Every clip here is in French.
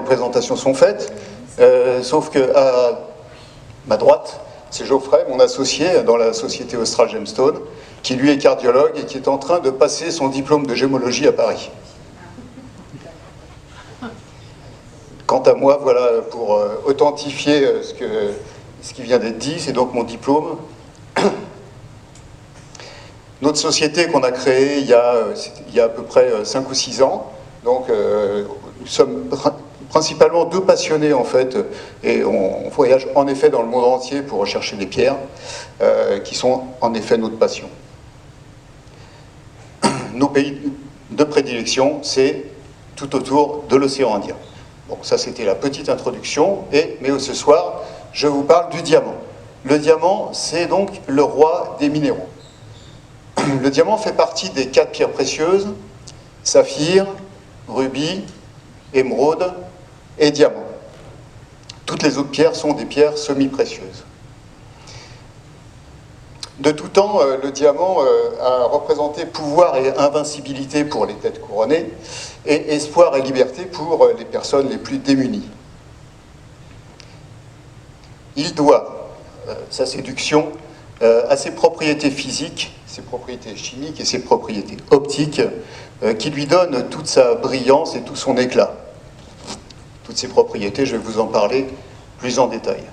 présentations sont faites, sauf qu'à ma droite, c'est Geoffrey, mon associé dans la société Austral Gemstone, qui lui est cardiologue et qui est en train de passer son diplôme de gémologie à Paris. Quant à moi, voilà, pour authentifier ce qui vient d'être dit, c'est donc mon diplôme. Notre société qu'on a créée il y a à peu près 5 ou 6 ans, donc nous sommes principalement 2 passionnés en fait, et on voyage en effet dans le monde entier pour rechercher des pierres, qui sont en effet notre passion. Nos pays de prédilection, c'est tout autour de l'océan Indien. Bon, ça c'était la petite introduction, mais ce soir, je vous parle du diamant. Le diamant, c'est donc le roi des minéraux. Le diamant fait partie des 4 pierres précieuses, saphir, rubis, émeraude et diamant. Toutes les autres pierres sont des pierres semi-précieuses. De tout temps, le diamant a représenté pouvoir et invincibilité pour les têtes couronnées et espoir et liberté pour les personnes les plus démunies. Il doit sa séduction à ses propriétés physiques, ses propriétés chimiques et ses propriétés optiques qui lui donnent toute sa brillance et tout son éclat. Toutes ces propriétés, je vais vous en parler plus en détail.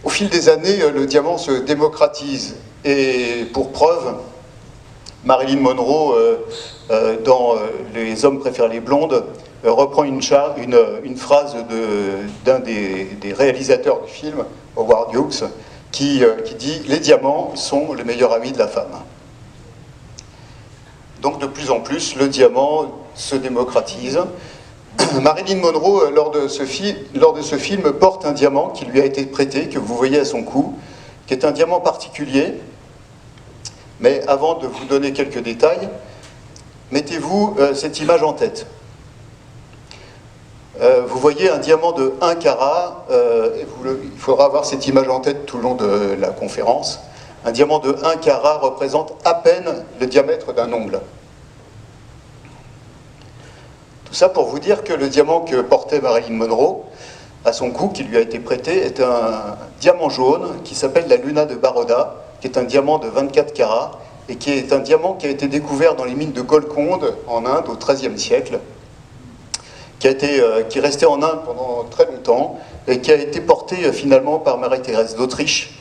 Au fil des années, le diamant se démocratise et pour preuve, Marilyn Monroe, dans Les hommes préfèrent les blondes, reprend une phrase d'un des réalisateurs du film, Howard Hughes, qui dit « Les diamants sont le meilleur ami de la femme ». Donc de plus en plus, le diamant se démocratise. Marilyn Monroe, lors de ce film, porte un diamant qui lui a été prêté, que vous voyez à son cou, qui est un diamant particulier. Mais avant de vous donner quelques détails, mettez-vous cette image en tête. Vous voyez un diamant de 1 carat, il faudra avoir cette image en tête tout le long de la conférence. Un diamant de 1 carat représente à peine le diamètre d'un ongle. Tout ça pour vous dire que le diamant que portait Marilyn Monroe à son cou, qui lui a été prêté, est un diamant jaune qui s'appelle la Luna de Baroda, qui est un diamant de 24 carats et qui est un diamant qui a été découvert dans les mines de Golconde en Inde au XIIIe siècle, qui est resté en Inde pendant très longtemps et qui a été porté finalement par Marie-Thérèse d'Autriche,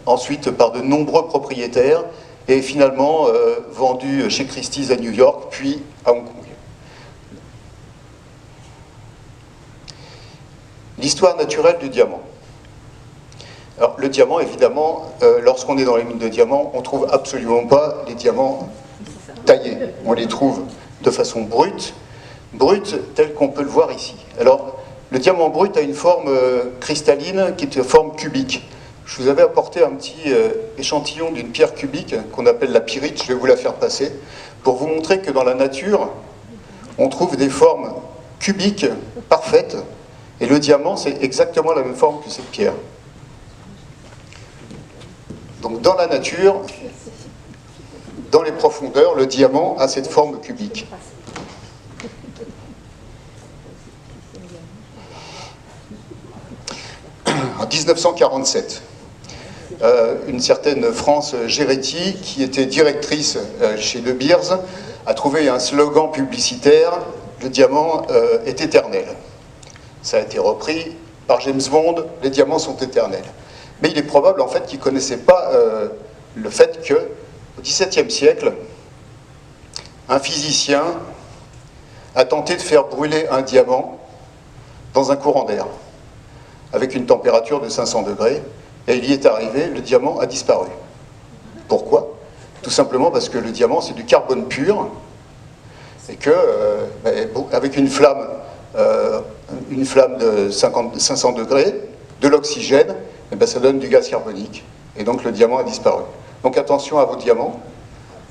ensuite par de nombreux propriétaires, et finalement vendu chez Christie's à New York, puis à Hong Kong. L'histoire naturelle du diamant. Alors, le diamant, évidemment, lorsqu'on est dans les mines de diamants, on ne trouve absolument pas les diamants taillés. On les trouve de façon brute telle qu'on peut le voir ici. Alors, le diamant brut a une forme cristalline qui est une forme cubique. Je vous avais apporté un petit échantillon d'une pierre cubique qu'on appelle la pyrite, je vais vous la faire passer, pour vous montrer que dans la nature, on trouve des formes cubiques parfaites, et le diamant, c'est exactement la même forme que cette pierre. Donc dans la nature, dans les profondeurs, le diamant a cette forme cubique. En 1947, une certaine France Géretti, qui était directrice chez De Beers, a trouvé un slogan publicitaire « Le diamant est éternel ». Ça a été repris par James Bond, « Les diamants sont éternels ». Mais il est probable en fait qu'il ne connaissait pas le fait qu'au XVIIe siècle, un physicien a tenté de faire brûler un diamant dans un courant d'air, avec une température de 500 degrés, et il y est arrivé, le diamant a disparu. Pourquoi? Tout simplement parce que le diamant, c'est du carbone pur, et que, avec une flamme de 500 degrés, de l'oxygène, ça donne du gaz carbonique, et donc le diamant a disparu. Donc attention à vos diamants,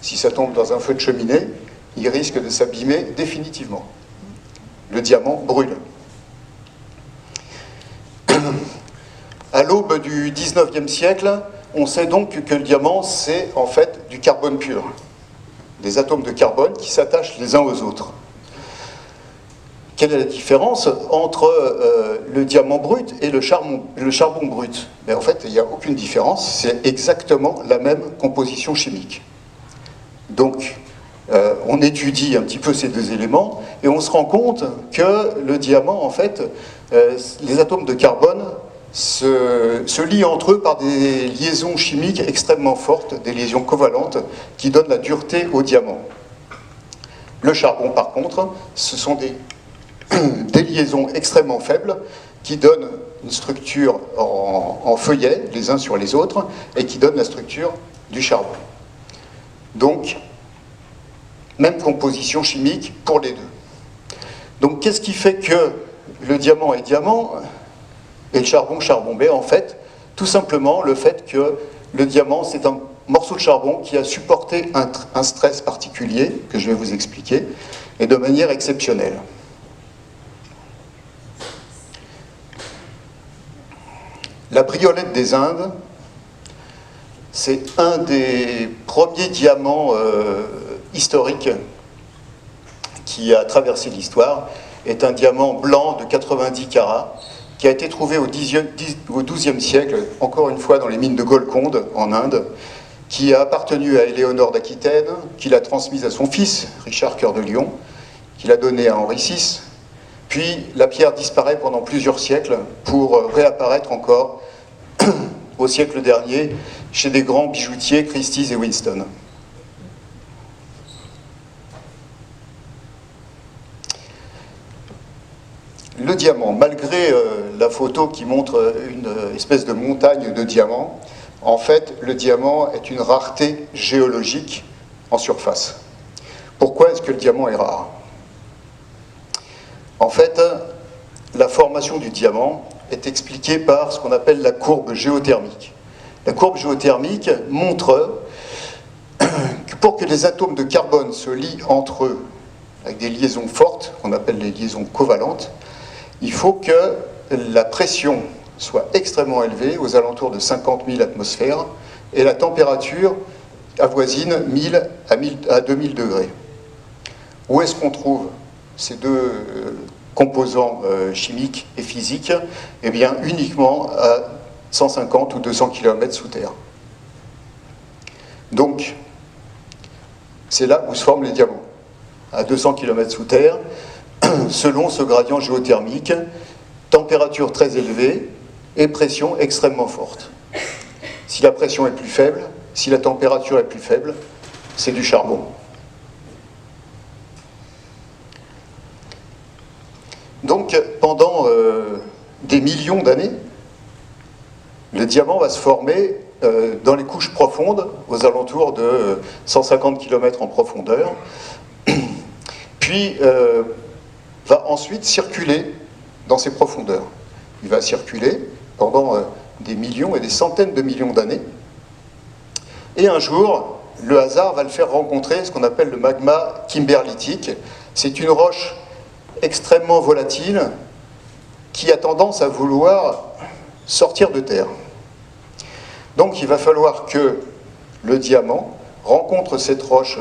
si ça tombe dans un feu de cheminée, il risque de s'abîmer définitivement. Le diamant brûle. À l'aube du 19e siècle, on sait donc que le diamant, c'est en fait du carbone pur. Des atomes de carbone qui s'attachent les uns aux autres. quelle est la différence entre le diamant brut et le charbon brut? Mais en fait, il n'y a aucune différence, c'est exactement la même composition chimique. Donc, on étudie un petit peu ces deux éléments et on se rend compte que le diamant, en fait, les atomes de carbone se lient entre eux par des liaisons chimiques extrêmement fortes, des liaisons covalentes qui donnent la dureté au diamant. Le charbon, par contre, ce sont des liaisons extrêmement faibles qui donnent une structure en feuillets, les uns sur les autres, et qui donnent la structure du charbon. Donc, même composition chimique pour les deux. Donc, qu'est-ce qui fait que le diamant est diamant et le charbon, charbon? Ben, en fait, tout simplement le fait que le diamant, c'est un morceau de charbon qui a supporté un stress particulier, que je vais vous expliquer, et de manière exceptionnelle. La briolette des Indes, c'est un des premiers diamants historiques qui a traversé l'histoire, est un diamant blanc de 90 carats, qui a été trouvé au XIIe siècle, encore une fois dans les mines de Golconde, en Inde, qui a appartenu à Éléonore d'Aquitaine, qui l'a transmise à son fils, Richard Cœur de Lion, qui l'a donné à Henri VI, puis la pierre disparaît pendant plusieurs siècles pour réapparaître encore au siècle dernier chez des grands bijoutiers Christie's et Winston. Le diamant, malgré la photo qui montre une espèce de montagne de diamants, en fait, le diamant est une rareté géologique en surface. Pourquoi est-ce que le diamant est rare? En fait, la formation du diamant est expliquée par ce qu'on appelle la courbe géothermique. La courbe géothermique montre que pour que les atomes de carbone se lient entre eux avec des liaisons fortes, qu'on appelle les liaisons covalentes, il faut que la pression soit extrêmement élevée, aux alentours de 50 000 atmosphères, et la température avoisine 1000 à 2000 degrés. Où est-ce qu'on trouve ces deux composants chimiques et physiques? Eh bien, uniquement à 150 ou 200 km sous terre. Donc, c'est là où se forment les diamants, à 200 km sous terre, selon ce gradient géothermique, température très élevée et pression extrêmement forte. Si la pression est plus faible, si la température est plus faible, c'est du charbon. Donc, pendant des millions d'années, le diamant va se former dans les couches profondes, aux alentours de 150 km en profondeur, puis va ensuite circuler dans ces profondeurs. Il va circuler pendant des millions et des centaines de millions d'années, et un jour, le hasard va le faire rencontrer ce qu'on appelle le magma kimberlitique. C'est une roche extrêmement volatile qui a tendance à vouloir sortir de terre. Donc il va falloir que le diamant rencontre cette roche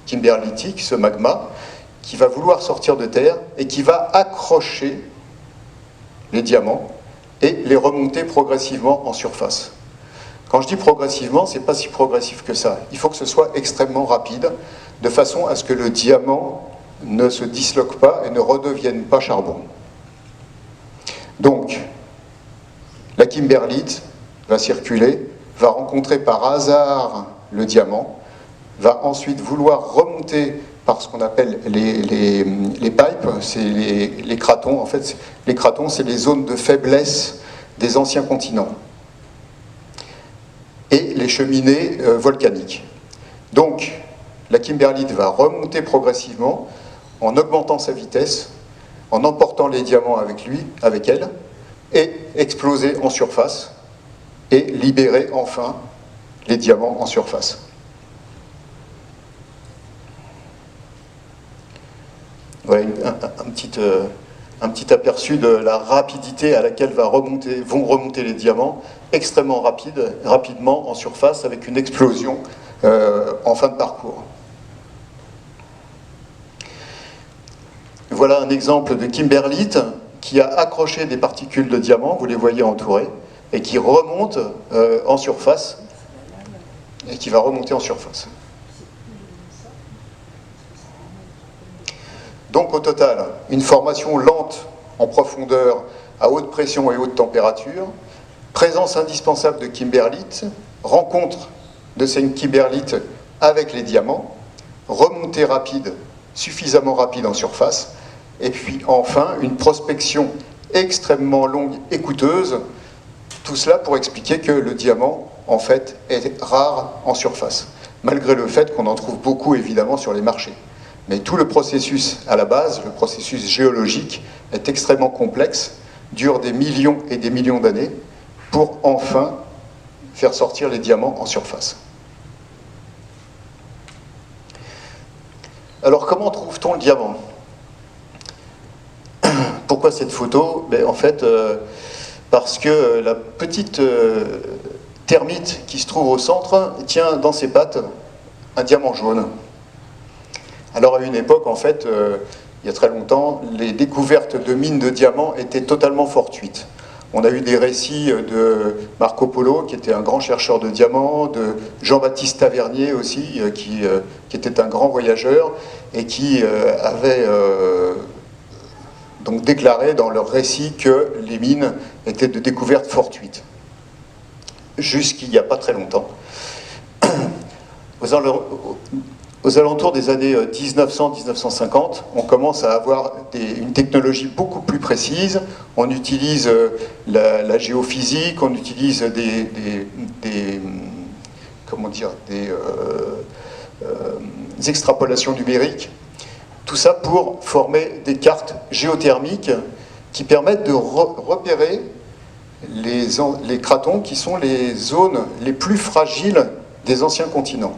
kimberlitique, ce magma, qui va vouloir sortir de terre et qui va accrocher les diamants et les remonter progressivement en surface. Quand je dis progressivement, ce n'est pas si progressif que ça. Il faut que ce soit extrêmement rapide, de façon à ce que le diamant ne se disloque pas et ne redevienne pas charbon. Donc, la kimberlite va circuler, va rencontrer par hasard le diamant, va ensuite vouloir remonter par ce qu'on appelle les pipes, c'est les cratons. En fait, les cratons, c'est les zones de faiblesse des anciens continents, et les cheminées volcaniques. Donc, la kimberlite va remonter progressivement en augmentant sa vitesse, en emportant les diamants avec elle, et exploser en surface, et libérer enfin les diamants en surface. Voilà un petit aperçu de la rapidité à laquelle vont remonter les diamants, extrêmement rapidement en surface, avec une explosion en fin de parcours. Voilà un exemple de kimberlite qui a accroché des particules de diamant, vous les voyez entourées, et qui remonte en surface, et qui va remonter en surface. Donc au total, une formation lente en profondeur, à haute pression et haute température, présence indispensable de kimberlite, rencontre de cette kimberlite avec les diamants, remontée rapide, suffisamment rapide en surface, et puis enfin une prospection extrêmement longue et coûteuse, tout cela pour expliquer que le diamant, en fait, est rare en surface, malgré le fait qu'on en trouve beaucoup, évidemment, sur les marchés. Mais tout le processus à la base, le processus géologique, est extrêmement complexe, dure des millions et des millions d'années, pour enfin faire sortir les diamants en surface. Alors, comment trouve-t-on le diamant? Pourquoi cette photo? En fait, parce que la petite termite qui se trouve au centre tient dans ses pattes un diamant jaune. Alors, à une époque, en fait, il y a très longtemps, les découvertes de mines de diamants étaient totalement fortuites. On a eu des récits de Marco Polo, qui était un grand chercheur de diamants, de Jean-Baptiste Tavernier aussi, qui était un grand voyageur, et qui avait donc déclaré dans leur récit que les mines étaient de découvertes fortuites. Jusqu'il n'y a pas très longtemps. Aux alentours des années 1900-1950, on commence à avoir une technologie beaucoup plus précise. On utilise la géophysique, on utilise des extrapolations numériques. Tout ça pour former des cartes géothermiques qui permettent de repérer les cratons qui sont les zones les plus fragiles des anciens continents.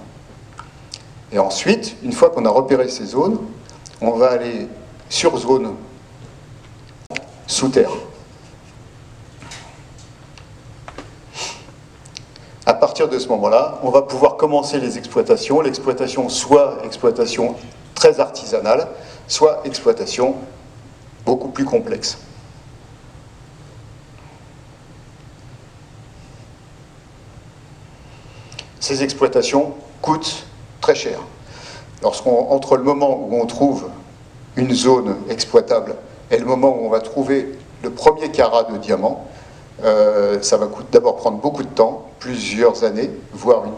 Et ensuite, une fois qu'on a repéré ces zones, on va aller sur zone sous terre. À partir de ce moment-là, on va pouvoir commencer les exploitations. L'exploitation, soit exploitation très artisanale, soit exploitation beaucoup plus complexe. Ces exploitations coûtent très cher. Entre le moment où on trouve une zone exploitable et le moment où on va trouver le premier carat de diamant, ça va d'abord prendre beaucoup de temps, plusieurs années, voire une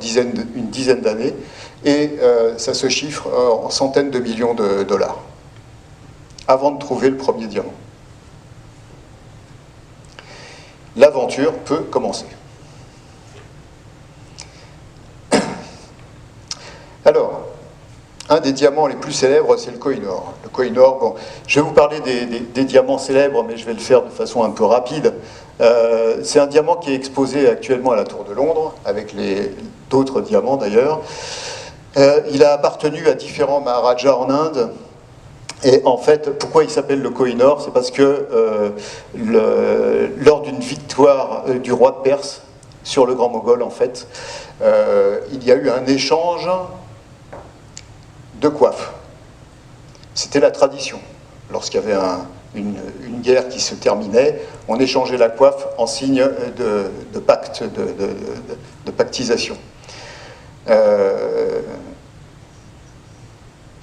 dizaine d'années, et ça se chiffre en centaines de millions de dollars, avant de trouver le premier diamant. L'aventure peut commencer. Alors, un des diamants les plus célèbres, c'est le Koh-i-Noor. Le Koh-i-Noor, bon, je vais vous parler des diamants célèbres, mais je vais le faire de façon un peu rapide. C'est un diamant qui est exposé actuellement à la Tour de Londres, avec d'autres diamants d'ailleurs. Il a appartenu à différents maharajas en Inde. Et en fait, pourquoi il s'appelle le Koh-i-Noor? C'est parce que lors d'une victoire du roi de Perse sur le Grand Mogol, en fait, il y a eu un échange de coiffes. C'était la tradition. Lorsqu'il y avait une guerre qui se terminait, on échangeait la coiffe en signe de pacte, de pactisation.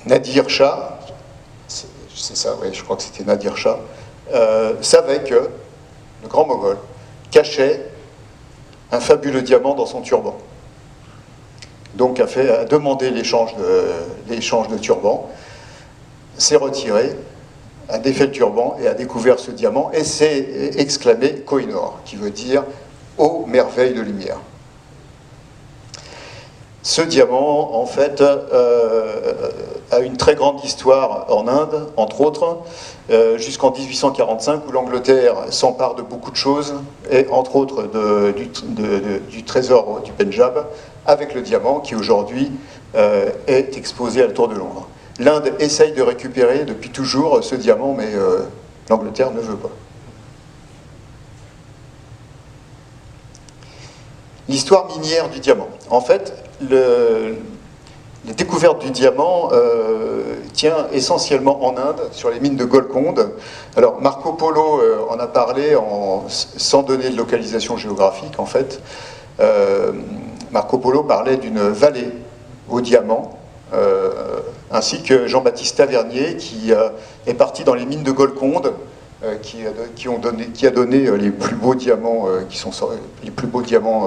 Nadir Shah, c'est ça, oui, je crois que c'était Nadir Shah, savait que le grand Moghol cachait un fabuleux diamant dans son turban. Donc a demandé l'échange de turban, s'est retiré, a défait le turban et a découvert ce diamant et s'est exclamé Koh-i-Noor, qui veut dire « ô merveille de lumière ». Ce diamant, en fait, a une très grande histoire en Inde, entre autres, jusqu'en 1845, où l'Angleterre s'empare de beaucoup de choses, et entre autres du trésor du Pendjab, avec le diamant qui aujourd'hui est exposé à la Tour de Londres. L'Inde essaye de récupérer depuis toujours ce diamant, mais l'Angleterre ne veut pas. L'histoire minière du diamant. En fait, la découverte du diamant tient essentiellement en Inde, sur les mines de Golconde. Alors Marco Polo en a parlé sans donner de localisation géographique en fait. Marco Polo parlait d'une vallée au diamant, ainsi que Jean-Baptiste Tavernier qui est parti dans les mines de Golconde, qui a donné les plus beaux diamants les plus beaux diamants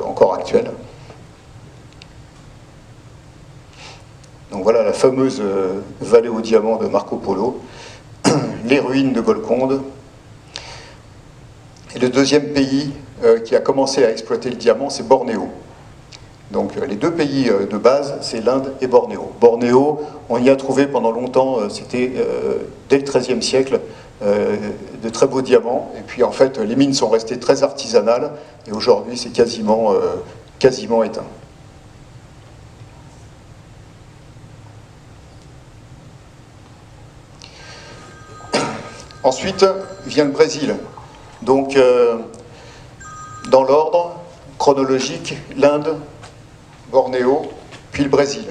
encore actuels. Donc voilà la fameuse vallée au diamant de Marco Polo, les ruines de Golconde. Et le deuxième pays qui a commencé à exploiter le diamant, c'est Bornéo. Donc les deux pays de base, c'est l'Inde et Bornéo. Bornéo, on y a trouvé pendant longtemps, c'était dès le XIIIe siècle, de très beaux diamants. Et puis en fait, les mines sont restées très artisanales, et aujourd'hui c'est quasiment éteint. Ensuite vient le Brésil. Donc, dans l'ordre chronologique, l'Inde, Bornéo, puis le Brésil.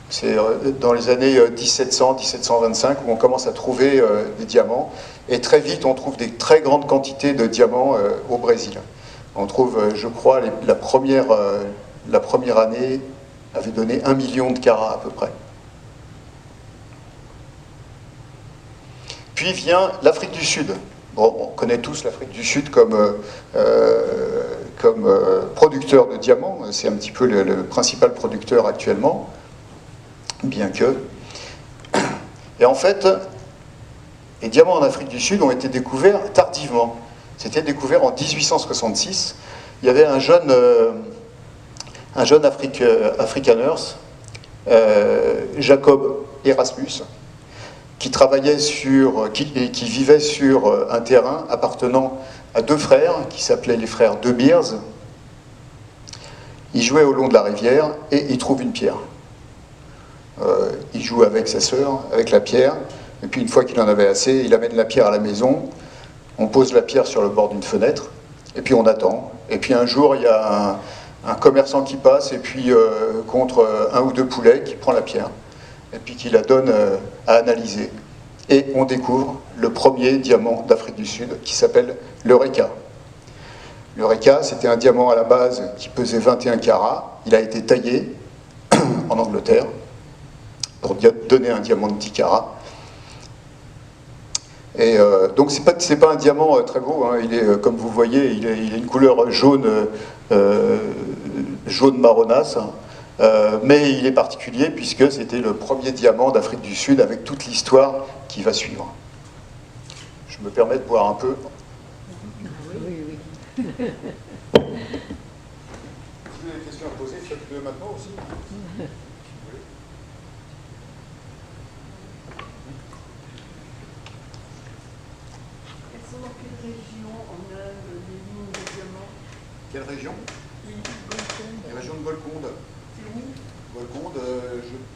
C'est dans les années 1700-1725 où on commence à trouver des diamants. Et très vite, on trouve des très grandes quantités de diamants au Brésil. On trouve, je crois, la première année avait donné 1 million de carats à peu près. Puis vient l'Afrique du Sud. Bon, on connaît tous l'Afrique du Sud comme producteur de diamants. C'est un petit peu le principal producteur actuellement, bien que. Et en fait, les diamants en Afrique du Sud ont été découverts tardivement. C'était découvert en 1866. Il y avait un jeune afrikaner, Jacob Erasmus, qui vivait sur un terrain appartenant à deux frères, qui s'appelaient les frères De Beers. Il jouait au long de la rivière et il trouve une pierre. Il joue avec sa sœur, avec la pierre, et puis une fois qu'il en avait assez, il amène la pierre à la maison, on pose la pierre sur le bord d'une fenêtre, et puis on attend. Et puis un jour, il y a un commerçant qui passe, et puis contre un ou deux poulets, qui prend la pierre, et puis qui la donne à analyser. Et on découvre le premier diamant d'Afrique du Sud, qui s'appelle l'Eureka. L'Eureka, c'était un diamant à la base qui pesait 21 carats. Il a été taillé en Angleterre pour donner un diamant de 10 carats. Et donc c'est pas un diamant très beau, hein. Il est, comme vous voyez, il a une couleur jaune marronasse. Mais il est particulier puisque c'était le premier diamant d'Afrique du Sud avec toute l'histoire qui va suivre. Je me permets de boire un peu. Oui. Vous avez des questions à poser, faites-le maintenant aussi. Elles sont dans quelle région en Inde, les mines de diamants? Quelle région? La région de Golconde. C'est où? Golconde,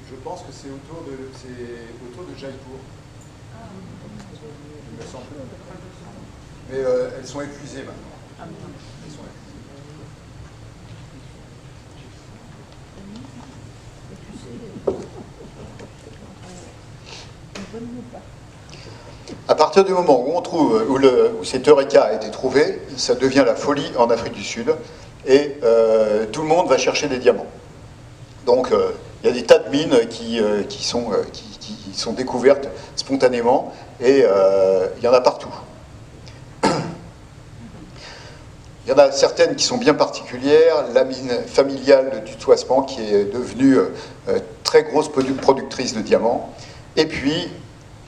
je pense que c'est autour de Jaipur. Ah. Il me semble. Mais elles sont épuisées maintenant. Elles sont épuisées. À partir du moment où on trouve, où cet Eureka a été trouvé, ça devient la folie en Afrique du Sud, et tout le monde va chercher des diamants. Donc il y a des tas de mines qui sont découvertes spontanément, et il y en a partout. Il y en a certaines qui sont bien particulières, la mine familiale du Touassement qui est devenue très grosse productrice de diamants, et puis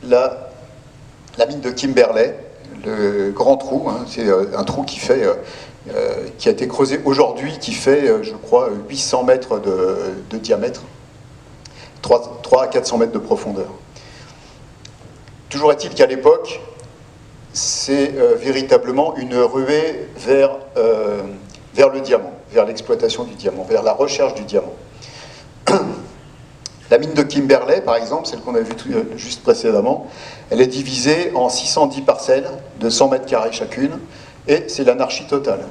la mine de Kimberley, le grand trou, hein, c'est un trou qui a été creusé aujourd'hui, qui fait, je crois, 800 mètres de diamètre, 3 à 400 mètres de profondeur. Toujours est-il qu'à l'époque, c'est véritablement une ruée vers le diamant, vers l'exploitation du diamant, vers la recherche du diamant. La mine de Kimberley, par exemple, celle qu'on a vue juste précédemment, elle est divisée en 610 parcelles de 100 mètres carrés chacune, et c'est l'anarchie totale.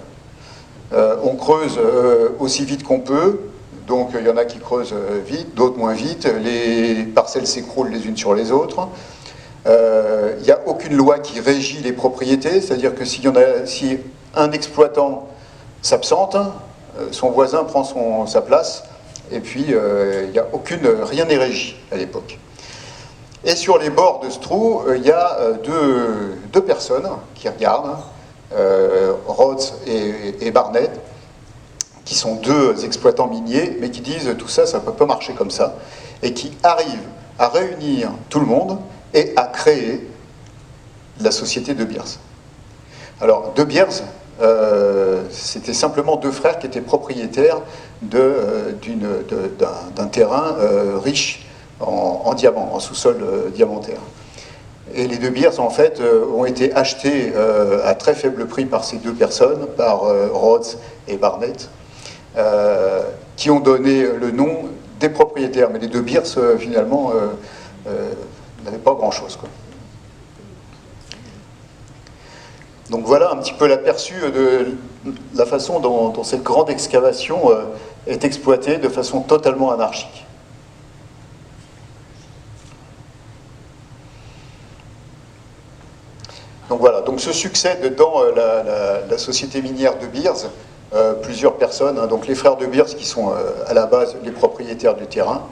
On creuse aussi vite qu'on peut, Donc il y en a qui creusent vite, d'autres moins vite, les parcelles s'écroulent les unes sur les autres. Il n'y a aucune loi qui régit les propriétés, c'est-à-dire que si un exploitant s'absente, son voisin prend sa place, et puis rien n'est régi à l'époque. Et sur les bords de ce trou, il y a deux personnes qui regardent, Rhodes et Barnett, qui sont deux exploitants miniers, mais qui disent tout ça, ça ne peut pas marcher comme ça, et qui arrivent à réunir tout le monde et à créer la société De Beers. Alors, De Beers, c'était simplement deux frères qui étaient propriétaires d'un terrain riche en diamants, en sous-sol diamantaire. Et les De Beers, en fait, ont été achetés à très faible prix par ces deux personnes, par Rhodes et Barnett, qui ont donné le nom des propriétaires. Mais les De Beers, finalement, n'avaient pas grand-chose, quoi. Donc voilà un petit peu l'aperçu de la façon dont cette grande excavation est exploitée de façon totalement anarchique. Donc voilà, donc se succèdent dans la société minière De Beers plusieurs personnes, hein, donc les frères De Beers qui sont à la base les propriétaires du terrain,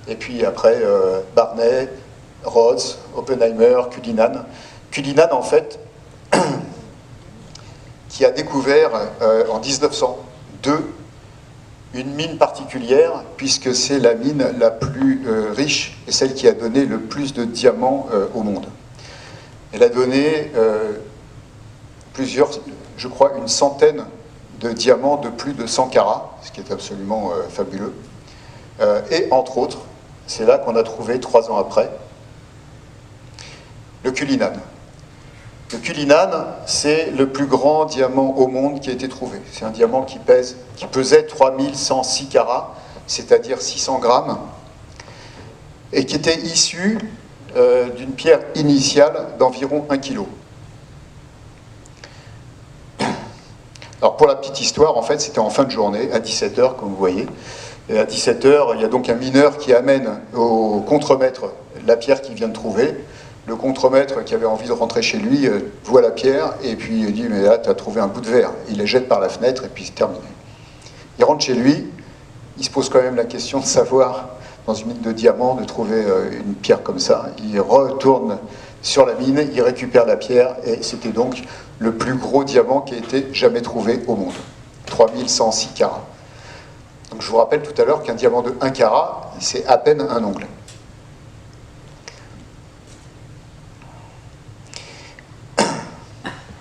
et puis après Barnett, Rhodes, Oppenheimer, Cullinan. Cullinan en fait, qui a découvert en 1902 une mine particulière, puisque c'est la mine la plus riche et celle qui a donné le plus de diamants au monde. Elle a donné je crois, une centaine de diamants de plus de 100 carats, ce qui est absolument fabuleux. Et entre autres, c'est là qu'on a trouvé 3 ans après, le Cullinan. Le Cullinan, c'est le plus grand diamant au monde qui a été trouvé. C'est un diamant qui pesait 3106 carats, c'est-à-dire 600 grammes, et qui était issu d'une pierre initiale d'environ 1 kg. Alors pour la petite histoire, en fait, c'était en fin de journée, à 17h, comme vous voyez. Et à 17h, il y a donc un mineur qui amène au contremaître la pierre qu'il vient de trouver. Le contremaître qui avait envie de rentrer chez lui voit la pierre et puis il dit « mais là, tu as trouvé un bout de verre ». Il la jette par la fenêtre et puis c'est terminé. Il rentre chez lui, il se pose quand même la question de savoir, dans une mine de diamants, de trouver une pierre comme ça. Il retourne sur la mine, il récupère la pierre et c'était donc le plus gros diamant qui a été jamais trouvé au monde. 3106 carats. Donc je vous rappelle tout à l'heure qu'un diamant de 1 carat, c'est à peine un ongle.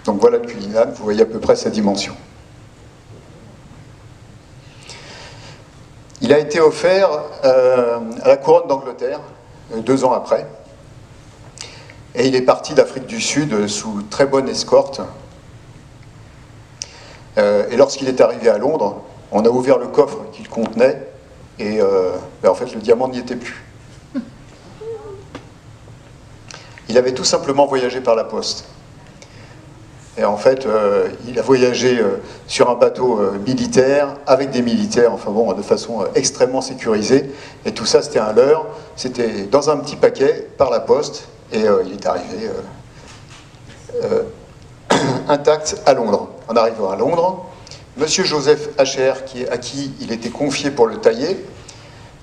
Donc voilà le Cullinan, vous voyez à peu près sa dimension. Il a été offert à la couronne d'Angleterre 2 ans après. Et il est parti d'Afrique du Sud sous très bonne escorte. Et lorsqu'il est arrivé à Londres, on a ouvert le coffre qu'il contenait et en fait le diamant n'y était plus. Il avait tout simplement voyagé par la poste. Et en fait, il a voyagé sur un bateau militaire, avec des militaires, enfin bon, de façon extrêmement sécurisée. Et tout ça, c'était un leurre. C'était dans un petit paquet, par la poste. Et il est arrivé intact à Londres. En arrivant à Londres, Monsieur Joseph Acher, à qui il était confié pour le tailler,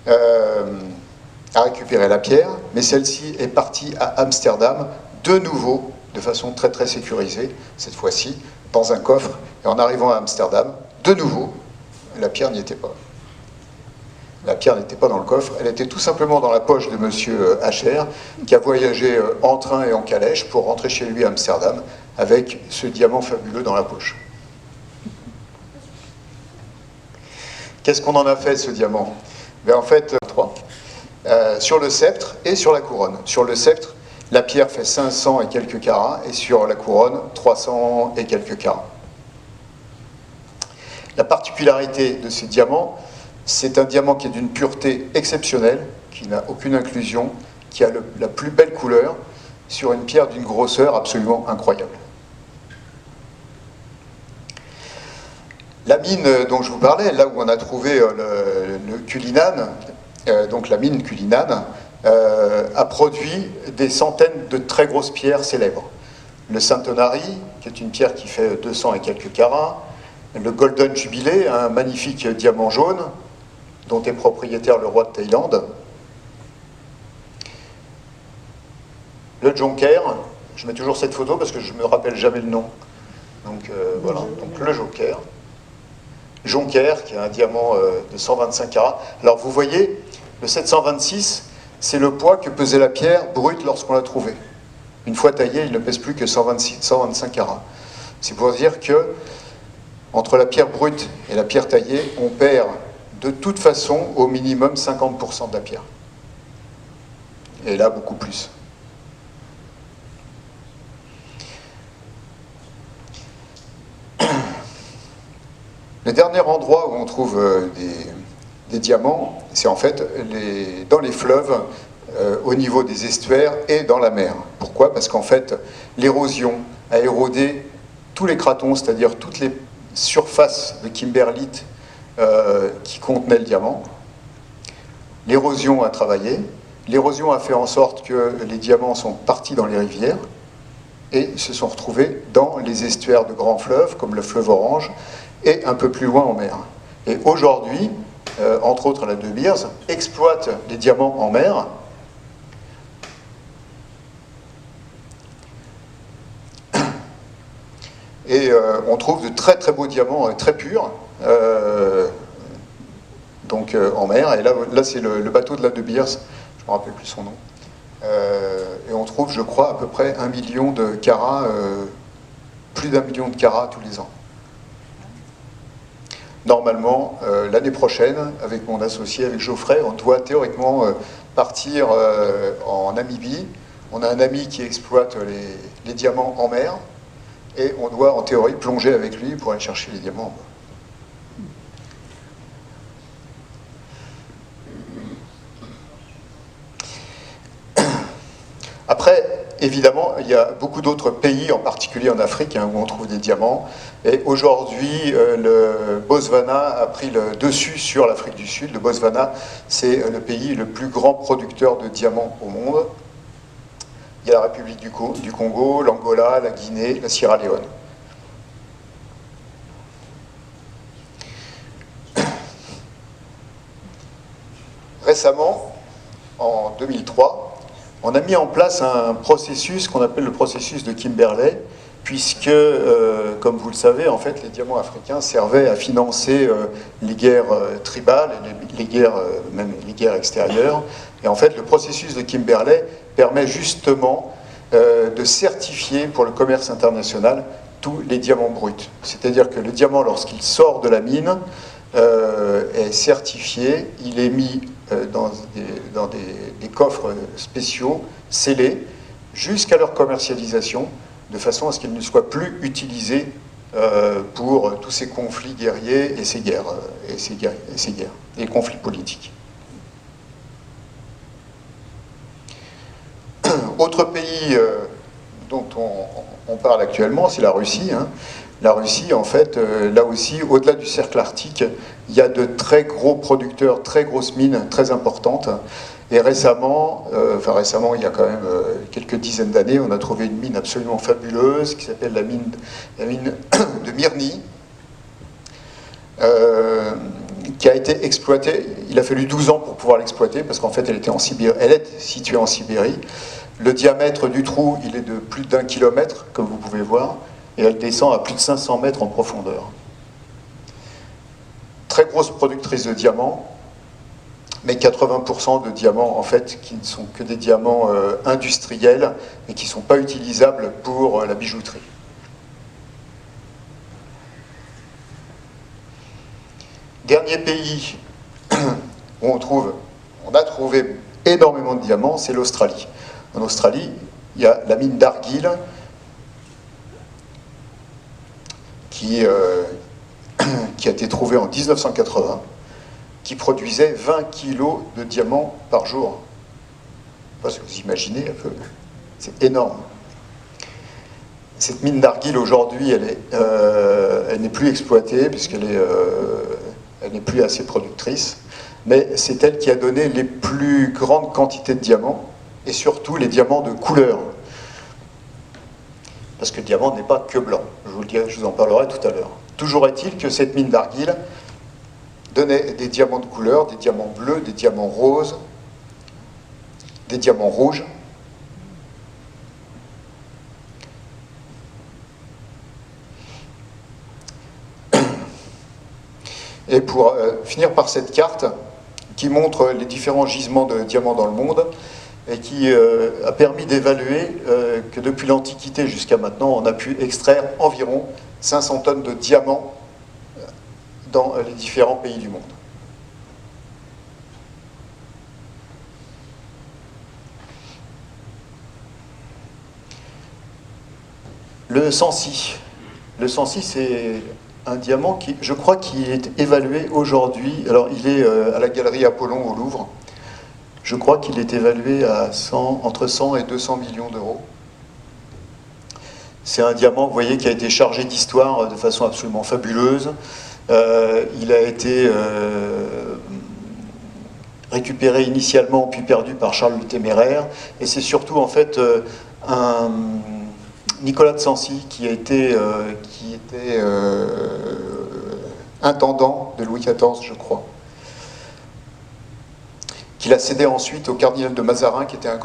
a récupéré la pierre, mais celle-ci est partie à Amsterdam, de nouveau, de façon très très sécurisée, cette fois-ci, dans un coffre. Et en arrivant à Amsterdam, de nouveau, la pierre n'y était pas. La pierre n'était pas dans le coffre, elle était tout simplement dans la poche de monsieur Acher, qui a voyagé en train et en calèche pour rentrer chez lui à Amsterdam, avec ce diamant fabuleux dans la poche. Qu'est-ce qu'on en a fait, ce diamant? Ben, en fait, 3. Sur le sceptre et sur la couronne. Sur le sceptre, la pierre fait 500 et quelques carats, et sur la couronne, 300 et quelques carats. La particularité de ces diamants, c'est un diamant qui est d'une pureté exceptionnelle, qui n'a aucune inclusion, qui a la plus belle couleur, sur une pierre d'une grosseur absolument incroyable. La mine dont je vous parlais, là où on a trouvé le Cullinan, donc la mine Cullinan, a produit des centaines de très grosses pierres célèbres. Le Saint-Honari, qui est une pierre qui fait 200 et quelques carats, le Golden Jubilee, un magnifique diamant jaune, dont est propriétaire le roi de Thaïlande, le Jonker, je mets toujours cette photo parce que je ne me rappelle jamais le nom, donc voilà, donc le Jonker, qui est un diamant de 125 carats. Alors vous voyez, le 726, c'est le poids que pesait la pierre brute lorsqu'on l'a trouvée. Une fois taillé, il ne pèse plus que 125 carats. C'est pour dire que entre la pierre brute et la pierre taillée, on perd de toute façon au minimum 50% de la pierre. Et là, beaucoup plus. Le dernier endroit où on trouve des diamants, c'est en fait dans les fleuves, au niveau des estuaires et dans la mer. Pourquoi? Parce qu'en fait, l'érosion a érodé tous les cratons, c'est-à-dire toutes les surfaces de kimberlite qui contenaient le diamant. L'érosion a travaillé. L'érosion a fait en sorte que les diamants sont partis dans les rivières et se sont retrouvés dans les estuaires de grands fleuves, comme le fleuve Orange, et un peu plus loin en mer. Et aujourd'hui, entre autres la De Beers, exploite les diamants en mer. Et on trouve de très très beaux diamants très purs, donc en mer. Et là c'est le bateau de la De Beers, je ne me rappelle plus son nom. Et on trouve, je crois, à peu près 1 million de carats, plus d'1 million de carats tous les ans. Normalement, l'année prochaine, avec mon associé, avec Geoffrey, on doit théoriquement partir en Namibie. On a un ami qui exploite les diamants en mer. Et on doit, en théorie, plonger avec lui pour aller chercher les diamants. Après, évidemment, il y a beaucoup d'autres pays, en particulier en Afrique, où on trouve des diamants. Et aujourd'hui, le Botswana a pris le dessus sur l'Afrique du Sud. Le Botswana, c'est le pays le plus grand producteur de diamants au monde. Il y a la République du Congo, l'Angola, la Guinée, la Sierra Leone. Récemment, en 2003, on a mis en place un processus qu'on appelle le processus de Kimberley, puisque, comme vous le savez, en fait, les diamants africains servaient à financer les guerres tribales, les guerres, même les guerres extérieures. Et en fait, le processus de Kimberley permet justement de certifier pour le commerce international tous les diamants bruts. C'est-à-dire que le diamant, lorsqu'il sort de la mine, est certifié, il est mis dans des coffres spéciaux, scellés, jusqu'à leur commercialisation, de façon à ce qu'il ne soit plus utilisé pour tous ces conflits guerriers et ces guerres, et conflits politiques. Autre pays dont on parle actuellement, c'est la Russie. La Russie, en fait, là aussi, au-delà du cercle arctique, il y a de très gros producteurs, très grosses mines, très importantes. Et récemment, il y a quand même quelques dizaines d'années, on a trouvé une mine absolument fabuleuse qui s'appelle la mine de Mirny, qui a été exploitée. Il a fallu 12 ans pour pouvoir l'exploiter parce qu'en fait, elle est située en Sibérie. Le diamètre du trou, il est de plus d'1 kilomètre, comme vous pouvez voir, et elle descend à plus de 500 mètres en profondeur. Très grosse productrice de diamants, mais 80% de diamants, en fait, qui ne sont que des diamants industriels et qui ne sont pas utilisables pour la bijouterie. Dernier pays où on a trouvé énormément de diamants, c'est l'Australie. En Australie, il y a la mine d'Argyle qui a été trouvée en 1980, qui produisait 20 kilos de diamants par jour. Parce que vous imaginez un peu, c'est énorme. Cette mine d'Argyle aujourd'hui, elle n'est plus exploitée puisqu'elle n'est plus assez productrice. mais c'est elle qui a donné les plus grandes quantités de diamants, et surtout les diamants de couleur. Parce que le diamant n'est pas que blanc, je vous en parlerai tout à l'heure. Toujours est-il que cette mine d'argile donnait des diamants de couleur, des diamants bleus, des diamants roses, des diamants rouges. Et pour finir par cette carte qui montre les différents gisements de diamants dans le monde et qui a permis d'évaluer que depuis l'Antiquité jusqu'à maintenant, on a pu extraire environ 500 tonnes de diamants dans les différents pays du monde. Le Sancy. Le Sancy, c'est un diamant qui, je crois, qui est évalué aujourd'hui. Alors, il est à la galerie Apollon au Louvre. Je crois qu'il est évalué à entre 100 et 200 millions d'euros. C'est un diamant, vous voyez, qui a été chargé d'histoire de façon absolument fabuleuse. Il a été récupéré initialement, puis perdu par Charles le Téméraire. Et c'est surtout, en fait, un Nicolas de Sancy, qui était intendant de Louis XIV, je crois, qu'il a cédé ensuite au cardinal de Mazarin, qui était un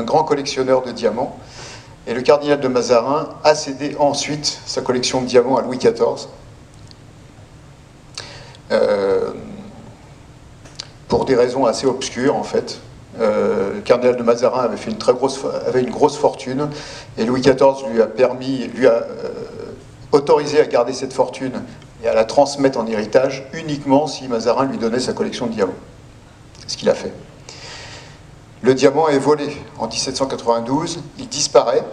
grand collectionneur de diamants. Et le cardinal de Mazarin a cédé ensuite sa collection de diamants à Louis XIV, pour des raisons assez obscures, en fait. Le cardinal de Mazarin avait une grosse fortune, et Louis XIV lui a autorisé à garder cette fortune et à la transmettre en héritage uniquement si Mazarin lui donnait sa collection de diamants. Ce qu'il a fait. Le diamant est volé en 1792, il disparaît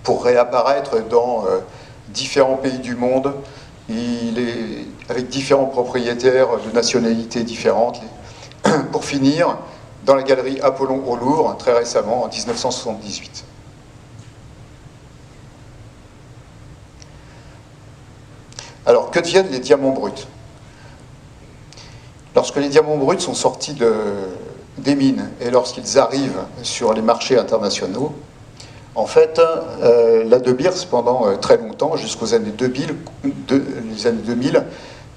pour réapparaître dans différents pays du monde. Il est avec différents propriétaires de nationalités différentes, pour finir dans la galerie Apollon au Louvre, très récemment, en 1978. Alors, que deviennent les diamants bruts ? Lorsque les diamants bruts sont sortis des mines et lorsqu'ils arrivent sur les marchés internationaux, en fait, la De Beers, pendant très longtemps, jusqu'aux années 2000,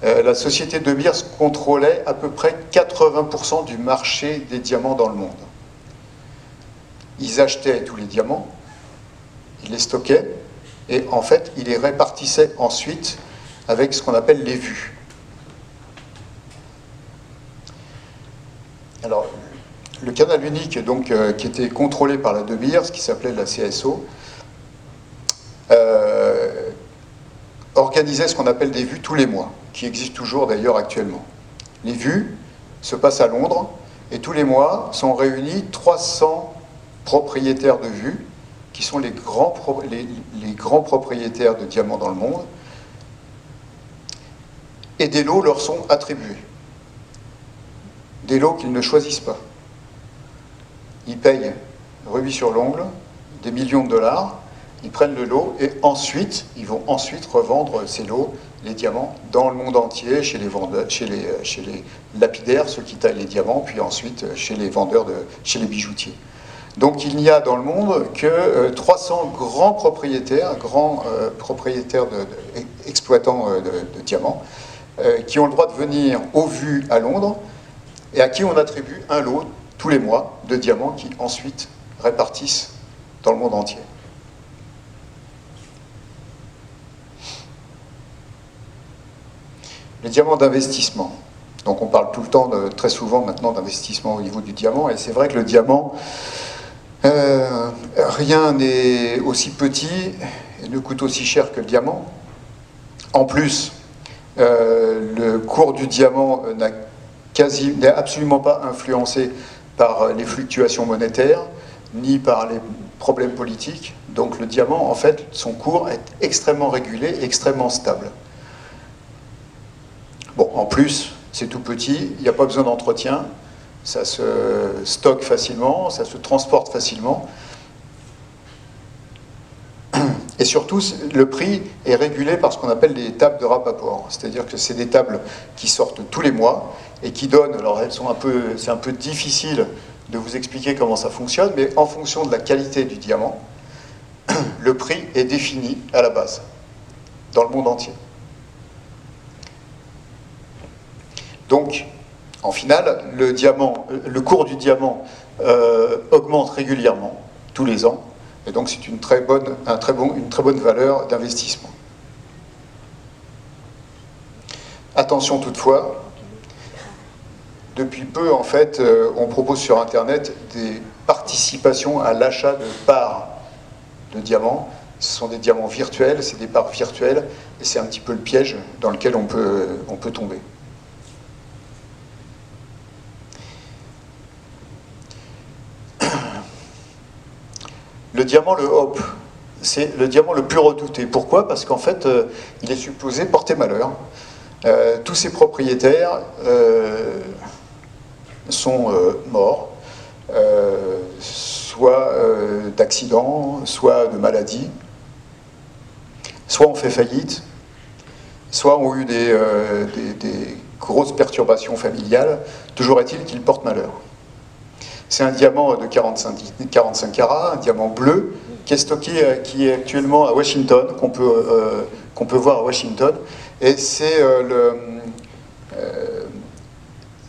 la société De Beers contrôlait à peu près 80% du marché des diamants dans le monde. Ils achetaient tous les diamants, ils les stockaient, et en fait, ils les répartissaient ensuite avec ce qu'on appelle les vues. Alors, le canal unique, donc, qui était contrôlé par la De Beers, qui s'appelait la CSO, organisait ce qu'on appelle des vues tous les mois, qui existent toujours d'ailleurs actuellement. Les vues se passent à Londres, et tous les mois sont réunis 300 propriétaires de vues, qui sont les grands propriétaires de diamants dans le monde, et des lots leur sont attribués. Des lots qu'ils ne choisissent pas. Ils payent rubis sur l'ongle, des millions de dollars, ils prennent le lot et ensuite, ils vont ensuite revendre ces lots, les diamants, dans le monde entier, chez les vendeurs, chez les lapidaires, ceux qui taillent les diamants, puis ensuite chez les vendeurs, chez les bijoutiers. Donc il n'y a dans le monde que 300 grands propriétaires, exploitants de diamants, qui ont le droit de venir aux vues à Londres, et à qui on attribue un lot tous les mois de diamants qui ensuite répartissent dans le monde entier. Les diamants d'investissement. Donc on parle tout le temps, très souvent maintenant, d'investissement au niveau du diamant, et c'est vrai que le diamant, rien n'est aussi petit et ne coûte aussi cher que le diamant. En plus, le cours du diamant n'est absolument pas influencé par les fluctuations monétaires, ni par les problèmes politiques. Donc le diamant, en fait, son cours est extrêmement régulé, extrêmement stable. Bon, en plus, c'est tout petit, il n'y a pas besoin d'entretien, ça se stocke facilement, ça se transporte facilement. Et surtout, le prix est régulé par ce qu'on appelle les tables de Rappaport. C'est-à-dire que c'est des tables qui sortent tous les mois et qui donnent, alors c'est un peu difficile de vous expliquer comment ça fonctionne, mais en fonction de la qualité du diamant, le prix est défini à la base, dans le monde entier. Donc, en finale, le cours du diamant augmente régulièrement, tous les ans, et donc c'est une très bonne valeur d'investissement. Attention toutefois, depuis peu, en fait, on propose sur Internet des participations à l'achat de parts de diamants. Ce sont des diamants virtuels, c'est des parts virtuelles, et c'est un petit peu le piège dans lequel on peut tomber. Le diamant, le Hope, c'est le diamant le plus redouté. Pourquoi? Parce qu'en fait, il est supposé porter malheur. Tous ses propriétaires sont morts, soit d'accidents, soit de maladies, soit ont fait faillite, soit ont eu des grosses perturbations familiales. Toujours est-il qu'il porte malheur. C'est un diamant de 45 carats, un diamant bleu, qui est stocké, qui est actuellement à Washington, qu'on peut voir à Washington. Et c'est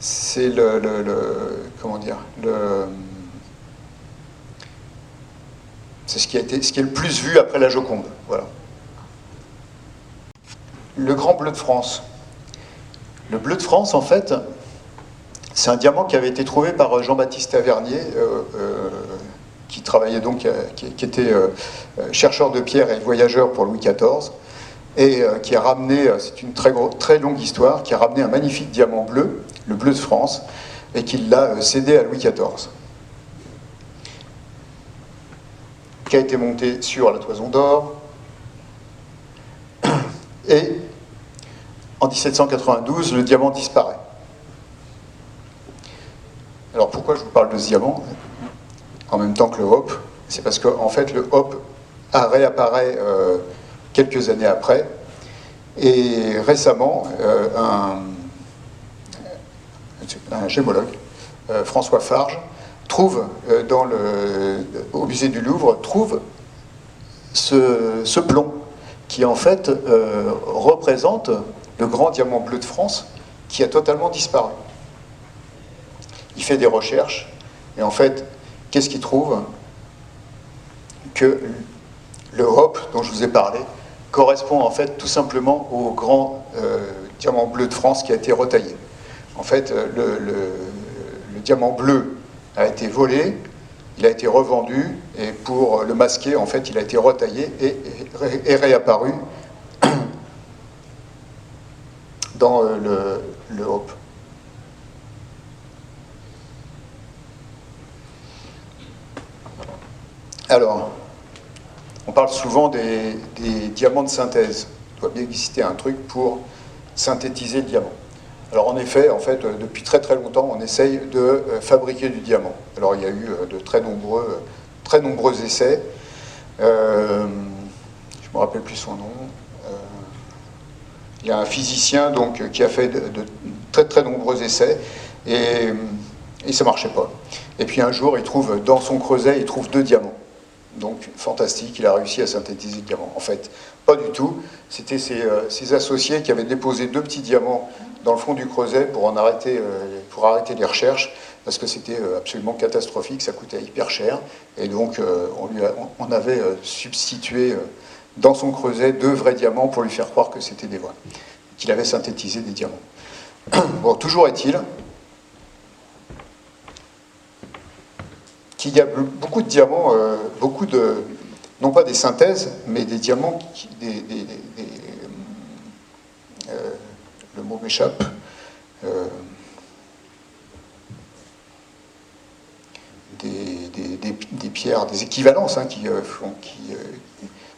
c'est ce qui est le plus vu après la Joconde. Voilà. Le Grand Bleu de France. Le Bleu de France, en fait, c'est un diamant qui avait été trouvé par Jean-Baptiste Tavernier, qui travaillait donc, qui était chercheur de pierre et voyageur pour Louis XIV, et qui a ramené, c'est une très longue histoire, qui a ramené un magnifique diamant bleu, le Bleu de France, et qui l'a cédé à Louis XIV, qui a été monté sur la Toison d'Or, et en 1792, le diamant disparaît. Alors pourquoi je vous parle de ce diamant en même temps que le Hope? C'est parce qu'en fait le Hope réapparaît quelques années après, et récemment un gémologue, François Farge, trouve au musée du Louvre, trouve ce plomb qui en fait représente le grand diamant bleu de France qui a totalement disparu. Il fait des recherches, et en fait, qu'est-ce qu'il trouve? Que le Hope, dont je vous ai parlé, correspond en fait tout simplement au grand diamant bleu de France qui a été retaillé. En fait, le diamant bleu a été volé, il a été revendu, et pour le masquer, en fait, il a été retaillé et réapparu dans le Hope. Alors, on parle souvent des diamants de synthèse. Il doit bien exister un truc pour synthétiser le diamant. Alors en effet, depuis très très longtemps, on essaye de fabriquer du diamant. Alors il y a eu de très nombreux essais. Je ne me rappelle plus son nom. Il y a un physicien donc, qui a fait de très très nombreux essais, et ça ne marchait pas. Et puis un jour, dans son creuset, il trouve 2 diamants. Donc, fantastique, il a réussi à synthétiser le diamant. En fait, pas du tout. C'était ses associés qui avaient déposé 2 petits diamants dans le fond du creuset pour arrêter les recherches, parce que c'était absolument catastrophique, ça coûtait hyper cher. Et donc, on avait substitué dans son creuset 2 vrais diamants pour lui faire croire que c'était des vrais, qu'il avait synthétisé des diamants. Bon, toujours est-il qu'il y a beaucoup de diamants, non pas des synthèses, mais des diamants, le mot m'échappe, des pierres, des équivalences,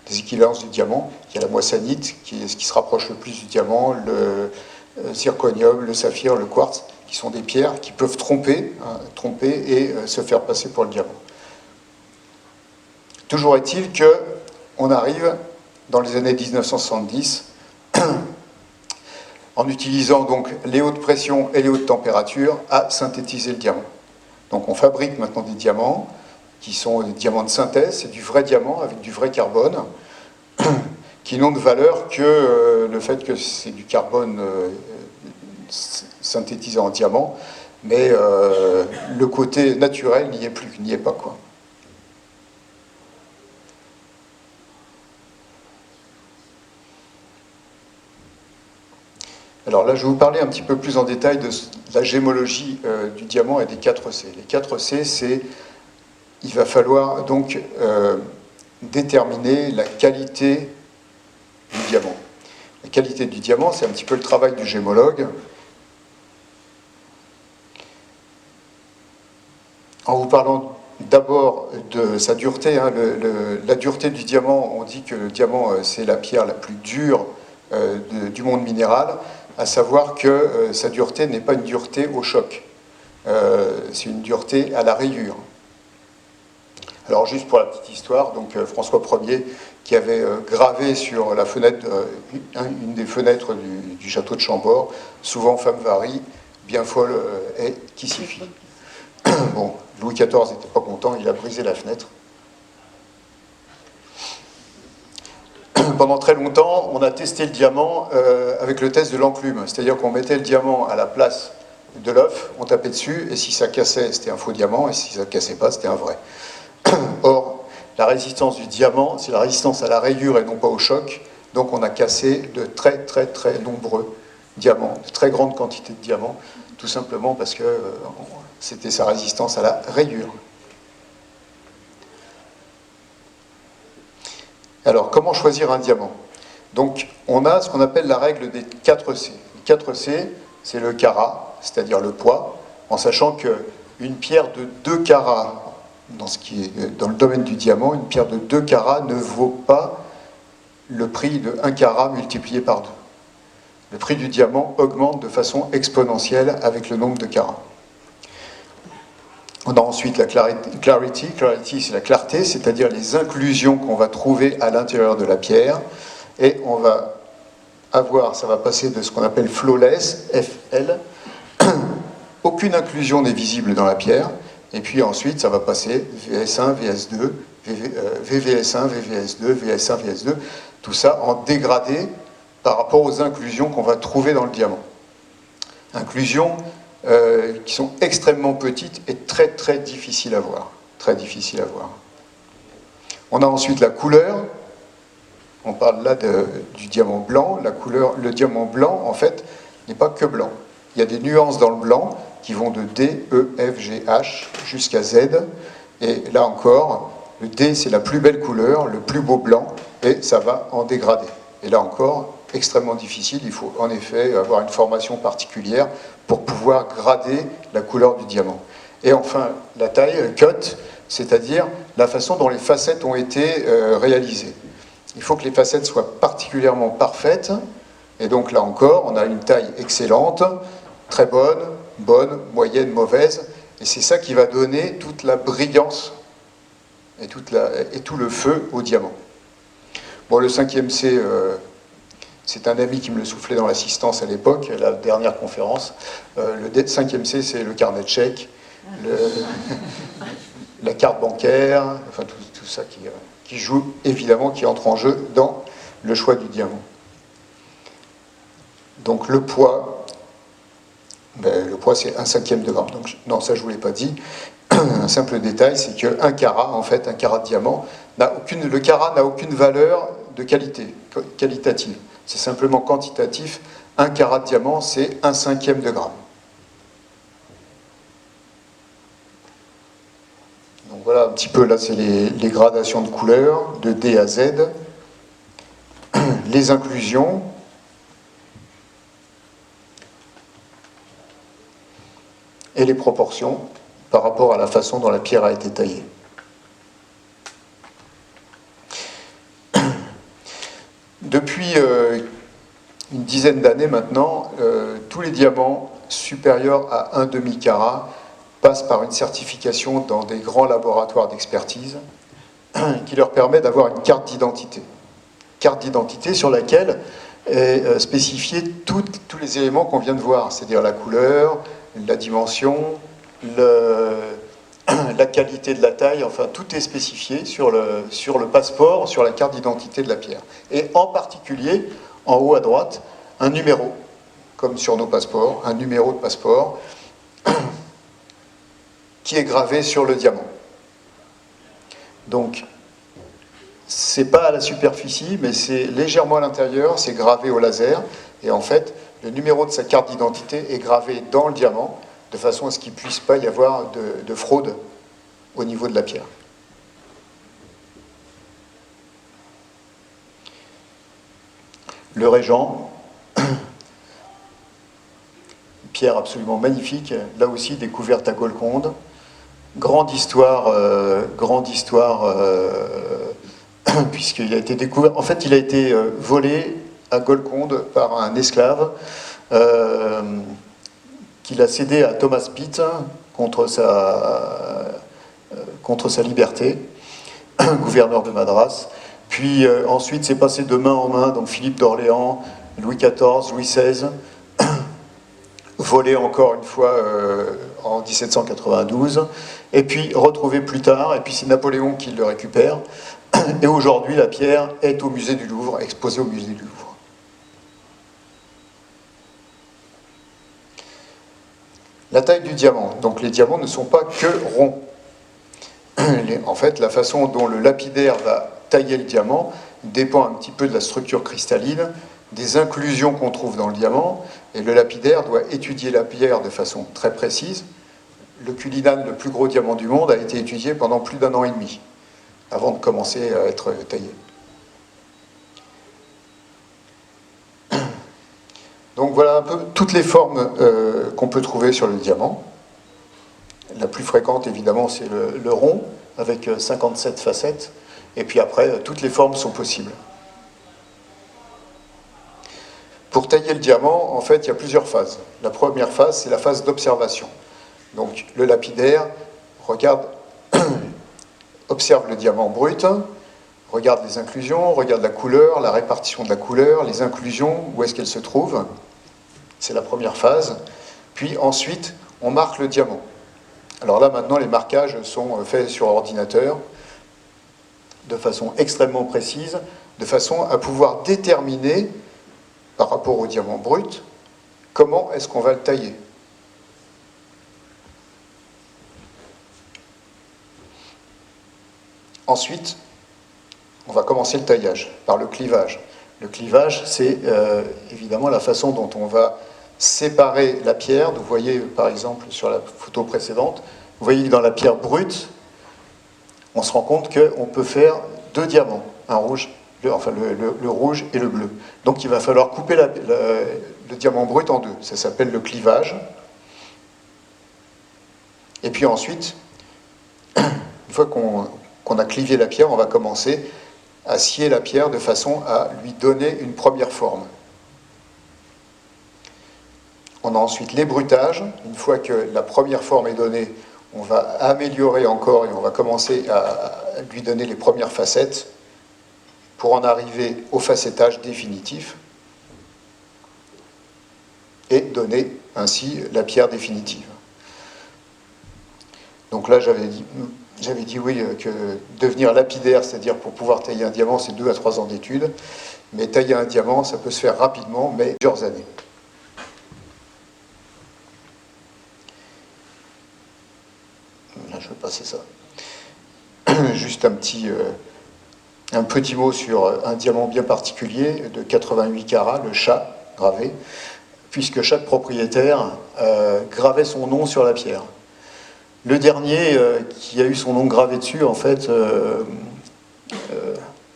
des équivalences du diamant. Il y a la moissanite, qui est ce qui se rapproche le plus du diamant, le zirconium, le saphir, le quartz, qui sont des pierres qui peuvent tromper et se faire passer pour le diamant. Toujours est-il que on arrive dans les années 1970 en utilisant donc les hautes pressions et les hautes températures à synthétiser le diamant. Donc on fabrique maintenant des diamants qui sont des diamants de synthèse, c'est du vrai diamant avec du vrai carbone, qui n'ont de valeur que le fait que c'est du carbone synthétisé en diamant, mais le côté naturel n'y est plus, n'y est pas, quoi. Alors là, je vais vous parler un petit peu plus en détail de la gémologie du diamant et des 4C. Les 4C, c'est... Il va falloir donc déterminer la qualité du diamant. La qualité du diamant, c'est un petit peu le travail du gémologue. En vous parlant d'abord de sa dureté, hein, la dureté du diamant, on dit que le diamant, c'est la pierre la plus dure du monde minéral, à savoir que sa dureté n'est pas une dureté au choc, c'est une dureté à la rayure. Alors juste pour la petite histoire, donc François Ier qui avait gravé sur la fenêtre, une des fenêtres du château de Chambord, souvent femme varie, bien folle et qui s'y fie. Bon, Louis XIV n'était pas content, il a brisé la fenêtre. Pendant très longtemps, on a testé le diamant avec le test de l'enclume, c'est-à-dire qu'on mettait le diamant à la place de l'œuf, on tapait dessus, et si ça cassait, c'était un faux diamant, et si ça ne cassait pas, c'était un vrai. Or, la résistance du diamant, c'est la résistance à la rayure et non pas au choc, donc on a cassé de très très très nombreux diamants, de très grandes quantités de diamants, tout simplement parce que c'était sa résistance à la rayure. Alors, comment choisir un diamant? Donc, on a ce qu'on appelle la règle des 4C. Les 4C, c'est le carat, c'est-à-dire le poids, en sachant qu'une pierre de 2 carats, dans le domaine du diamant, une pierre de 2 carats ne vaut pas le prix de 1 carat multiplié par 2. Le prix du diamant augmente de façon exponentielle avec le nombre de carats. On a ensuite la clarity. Clarity, c'est la clarté, c'est-à-dire les inclusions qu'on va trouver à l'intérieur de la pierre. Et on va avoir, ça va passer de ce qu'on appelle flawless, FL. Aucune inclusion n'est visible dans la pierre. Et puis ensuite, ça va passer VS1, VS2, VVS1, VVS2, VS1, VS2. Tout ça en dégradé par rapport aux inclusions qu'on va trouver dans le diamant. Inclusions qui sont extrêmement petites et très très difficiles à voir. Très difficiles à voir. On a ensuite la couleur. On parle là du diamant blanc. La couleur, le diamant blanc, en fait, n'est pas que blanc. Il y a des nuances dans le blanc qui vont de D, E, F, G, H jusqu'à Z. Et là encore, le D, c'est la plus belle couleur, le plus beau blanc, et ça va en dégrader. Et là encore, extrêmement difficile. Il faut en effet avoir une formation particulière pour pouvoir grader la couleur du diamant. Et enfin, la taille, cut, c'est-à-dire la façon dont les facettes ont été réalisées. Il faut que les facettes soient particulièrement parfaites, et donc là encore, on a une taille excellente, très bonne, bonne, moyenne, mauvaise, et c'est ça qui va donner toute la brillance et tout le feu au diamant. Bon, le 5e C, c'est un ami qui me le soufflait dans l'assistance à l'époque, la dernière conférence. Le 5e C, c'est le carnet de chèques, la carte bancaire, enfin tout ça qui joue, évidemment, qui entre en jeu dans le choix du diamant. Donc le poids, le poids c'est 1/5 de gramme. Donc, non, ça je ne vous l'ai pas dit. Un simple détail, c'est qu'un carat, en fait, un carat de diamant, le carat n'a aucune valeur de qualitative. C'est simplement quantitatif. Un carat de diamant, c'est 1/5 de gramme. Donc voilà un petit peu, là c'est les gradations de couleurs, de D à Z. Les inclusions. Et les proportions par rapport à la façon dont la pierre a été taillée. Depuis une dizaine d'années maintenant, tous les diamants supérieurs à 1/2 carat passent par une certification dans des grands laboratoires d'expertise qui leur permet d'avoir une carte d'identité. Carte d'identité sur laquelle est spécifié tous les éléments qu'on vient de voir, c'est-à-dire la couleur, la dimension, la qualité de la taille, enfin tout est spécifié sur le passeport, sur la carte d'identité de la pierre. Et en particulier, en haut à droite, un numéro, comme sur nos passeports, un numéro de passeport qui est gravé sur le diamant. Donc, c'est pas à la superficie, mais c'est légèrement à l'intérieur, c'est gravé au laser, et en fait, le numéro de sa carte d'identité est gravé dans le diamant, de façon à ce qu'il ne puisse pas y avoir de fraude au niveau de la pierre. Le Régent, pierre absolument magnifique, là aussi découverte à Golconde, grande histoire, puisqu'il a été découvert, en fait il a été volé à Golconde par un esclave qu'il a cédé à Thomas Pitt contre sa liberté, gouverneur de Madras. Puis ensuite c'est passé de main en main, donc Philippe d'Orléans, Louis XIV, Louis XVI, volé encore une fois en 1792, et puis retrouvé plus tard, et puis c'est Napoléon qui le récupère, et aujourd'hui la pierre est au musée du Louvre, exposée au musée du Louvre. La taille du diamant, donc les diamants ne sont pas que ronds. En fait, la façon dont le lapidaire va tailler le diamant dépend un petit peu de la structure cristalline, des inclusions qu'on trouve dans le diamant, et le lapidaire doit étudier la pierre de façon très précise. Le Cullinan, le plus gros diamant du monde, a été étudié pendant plus d'1 an et demi, avant de commencer à être taillé. Donc voilà un peu toutes les formes qu'on peut trouver sur le diamant. La plus fréquente, évidemment, c'est le rond, avec 57 facettes, et puis après, toutes les formes sont possibles. Pour tailler le diamant, en fait, il y a plusieurs phases. La première phase, c'est la phase d'observation. Donc, le lapidaire regarde, observe le diamant brut, regarde les inclusions, regarde la couleur, la répartition de la couleur, les inclusions, où est-ce qu'elles se trouvent. C'est la première phase. Puis ensuite, on marque le diamant. Alors là, maintenant, les marquages sont faits sur ordinateur de façon extrêmement précise, de façon à pouvoir déterminer, par rapport au diamant brut, comment est-ce qu'on va le tailler. Ensuite, on va commencer le taillage par le clivage. Le clivage, c'est évidemment la façon dont on va séparer la pierre. Vous voyez, par exemple, sur la photo précédente, vous voyez que dans la pierre brute, on se rend compte qu'on peut faire 2 diamants, un rouge, le rouge et le bleu. Donc il va falloir couper le diamant brut en 2. Ça s'appelle le clivage. Et puis ensuite, une fois qu'on a clivé la pierre, on va commencer à scier la pierre de façon à lui donner une première forme. On a ensuite l'ébrutage. Une fois que la première forme est donnée, on va améliorer encore et on va commencer à lui donner les premières facettes pour en arriver au facettage définitif et donner ainsi la pierre définitive. Donc là, j'avais dit oui que devenir lapidaire, c'est-à-dire pour pouvoir tailler un diamant, c'est 2 à 3 ans d'études, mais tailler un diamant, ça peut se faire rapidement, mais plusieurs années. Là, je vais passer ça. Juste un petit mot sur un diamant bien particulier de 88 carats, le chat gravé, puisque chaque propriétaire gravait son nom sur la pierre. Le dernier qui a eu son nom gravé dessus, en fait,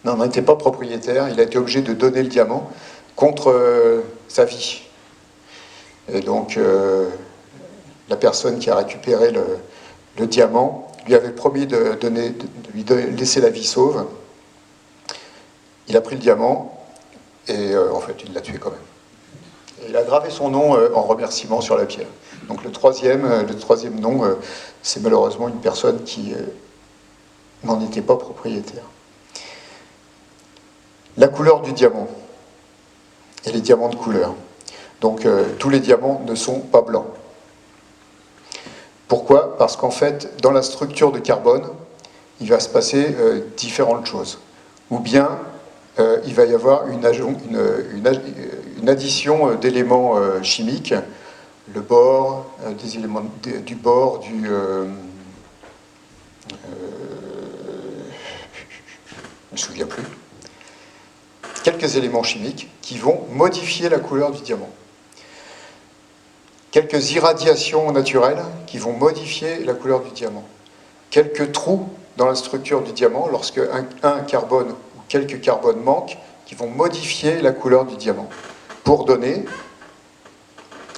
n'en était pas propriétaire. Il a été obligé de donner le diamant contre sa vie. Et donc, la personne qui a récupéré le diamant lui avait promis de lui laisser la vie sauve. Il a pris le diamant et en fait, il l'a tué quand même. Et il a gravé son nom en remerciement sur la pierre. Donc le troisième nom, c'est malheureusement une personne qui n'en était pas propriétaire. La couleur du diamant et les diamants de couleur. Donc tous les diamants ne sont pas blancs. Pourquoi? Parce qu'en fait, dans la structure de carbone, il va se passer différentes choses. Ou bien, il va y avoir une addition d'éléments chimiques, le bore, des éléments du bore, je ne me souviens plus. Quelques éléments chimiques qui vont modifier la couleur du diamant. Quelques irradiations naturelles qui vont modifier la couleur du diamant. Quelques trous dans la structure du diamant, lorsque un carbone ou quelques carbones manquent, qui vont modifier la couleur du diamant pour donner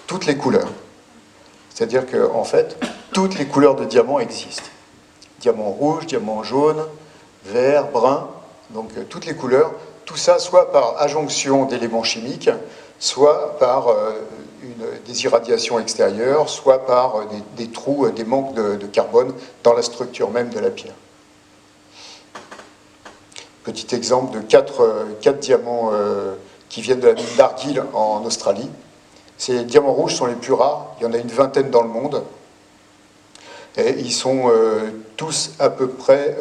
toutes les couleurs. C'est-à-dire qu'en fait, toutes les couleurs de diamant existent. Diamant rouge, diamant jaune, vert, brun, donc toutes les couleurs, tout ça soit par adjonction d'éléments chimiques, soit par des irradiations extérieures, soit par des trous, des manques de carbone dans la structure même de la pierre. Petit exemple de quatre diamants qui viennent de la mine d'Argyll en Australie. Ces diamants rouges sont les plus rares, il y en a une vingtaine dans le monde, et ils sont tous à peu près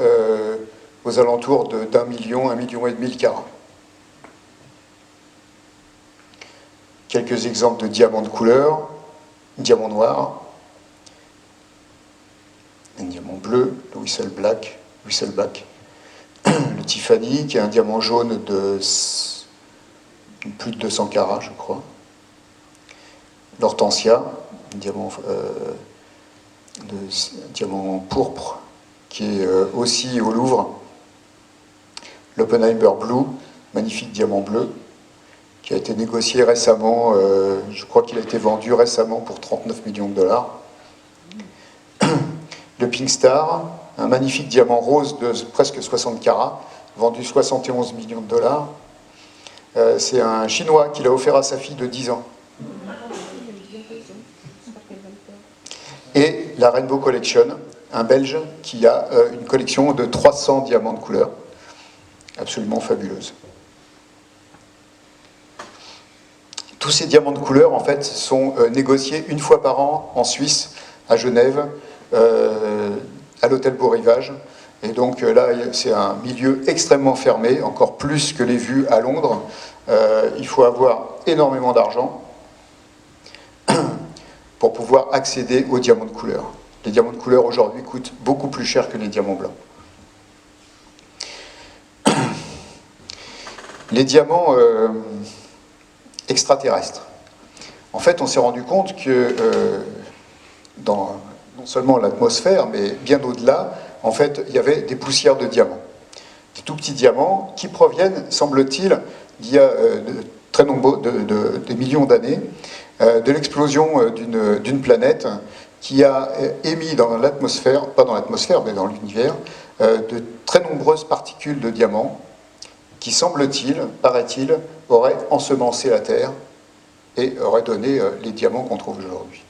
aux alentours d'1 million, 1,5 million de carats. Quelques exemples de diamants de couleur, diamant noir, un diamant bleu, le Whistleback, le Tiffany, qui est un diamant jaune de plus de 200 carats, je crois, l'Hortensia, un diamant pourpre, qui est aussi au Louvre, l'Oppenheimer Blue, magnifique diamant bleu, qui a été négocié récemment, je crois qu'il a été vendu récemment pour 39 millions de dollars. Le Pink Star, un magnifique diamant rose de presque 60 carats, vendu 71 millions de dollars. C'est un Chinois qui l'a offert à sa fille de 10 ans. Et la Rainbow Collection, un Belge qui a une collection de 300 diamants de couleur, absolument fabuleuse. Tous ces diamants de couleur, en fait, sont négociés une fois par an en Suisse, à Genève, à l'hôtel Beau Rivage. Et donc là, c'est un milieu extrêmement fermé, encore plus que les vues à Londres. Il faut avoir énormément d'argent pour pouvoir accéder aux diamants de couleur. Les diamants de couleur, aujourd'hui, coûtent beaucoup plus cher que les diamants blancs. Les diamants extraterrestres. En fait, on s'est rendu compte que dans non seulement l'atmosphère, mais bien au-delà, en fait, il y avait des poussières de diamants. Des tout petits diamants qui proviennent, semble-t-il, d'il y a très nombreux, des millions d'années, de l'explosion d'une planète qui a émis dans l'atmosphère, pas dans l'atmosphère, mais dans l'univers, de très nombreuses particules de diamants qui, semble-t-il, paraît-il, auraient ensemencé la Terre et auraient donné les diamants qu'on trouve aujourd'hui.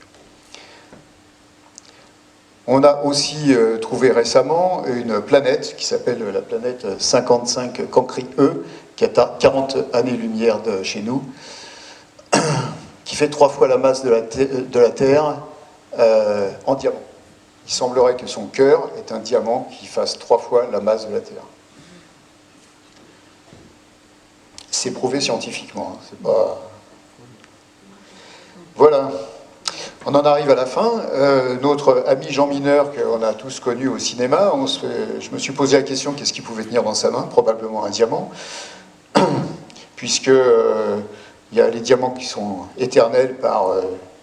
On a aussi trouvé récemment une planète qui s'appelle la planète 55 Cancri E, qui est à 40 années-lumière de chez nous, qui fait 3 fois la masse de la Terre en diamant. Il semblerait que son cœur est un diamant qui fasse 3 fois la masse de la Terre. C'est prouvé scientifiquement, c'est pas... Voilà. On en arrive à la fin. Notre ami Jean Mineur, qu'on a tous connu au cinéma, je me suis posé la question, qu'est-ce qu'il pouvait tenir dans sa main? Probablement un diamant, puisque il y a les diamants qui sont éternels par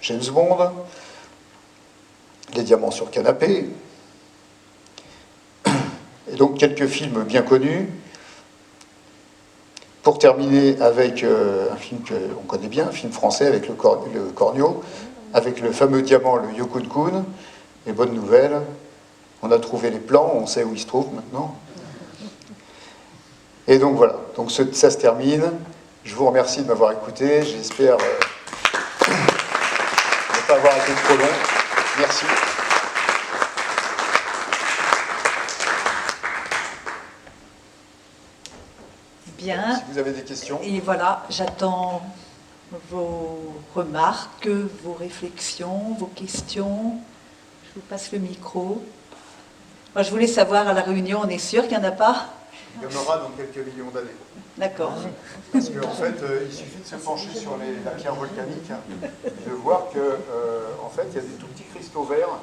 James Bond, les diamants sur canapé, et donc quelques films bien connus. Pour terminer avec un film qu'on connaît bien, un film français avec le Cornio, avec le fameux diamant, le Yukon-kun. Les bonnes nouvelles, on a trouvé les plans, on sait où ils se trouvent maintenant. Et donc voilà, donc ça se termine. Je vous remercie de m'avoir écouté, j'espère ne pas avoir été trop long. Merci. Bien. Si vous avez des questions. Et voilà, j'attends vos remarques, vos réflexions, vos questions. Je vous passe le micro. Moi, je voulais savoir, à la réunion, on est sûr qu'il n'y en a pas? Il y en aura dans quelques millions d'années. D'accord. Parce qu'en fait, il suffit de se pencher sur la pierre volcanique et de voir que, en fait, il y a des tout petits cristaux verts,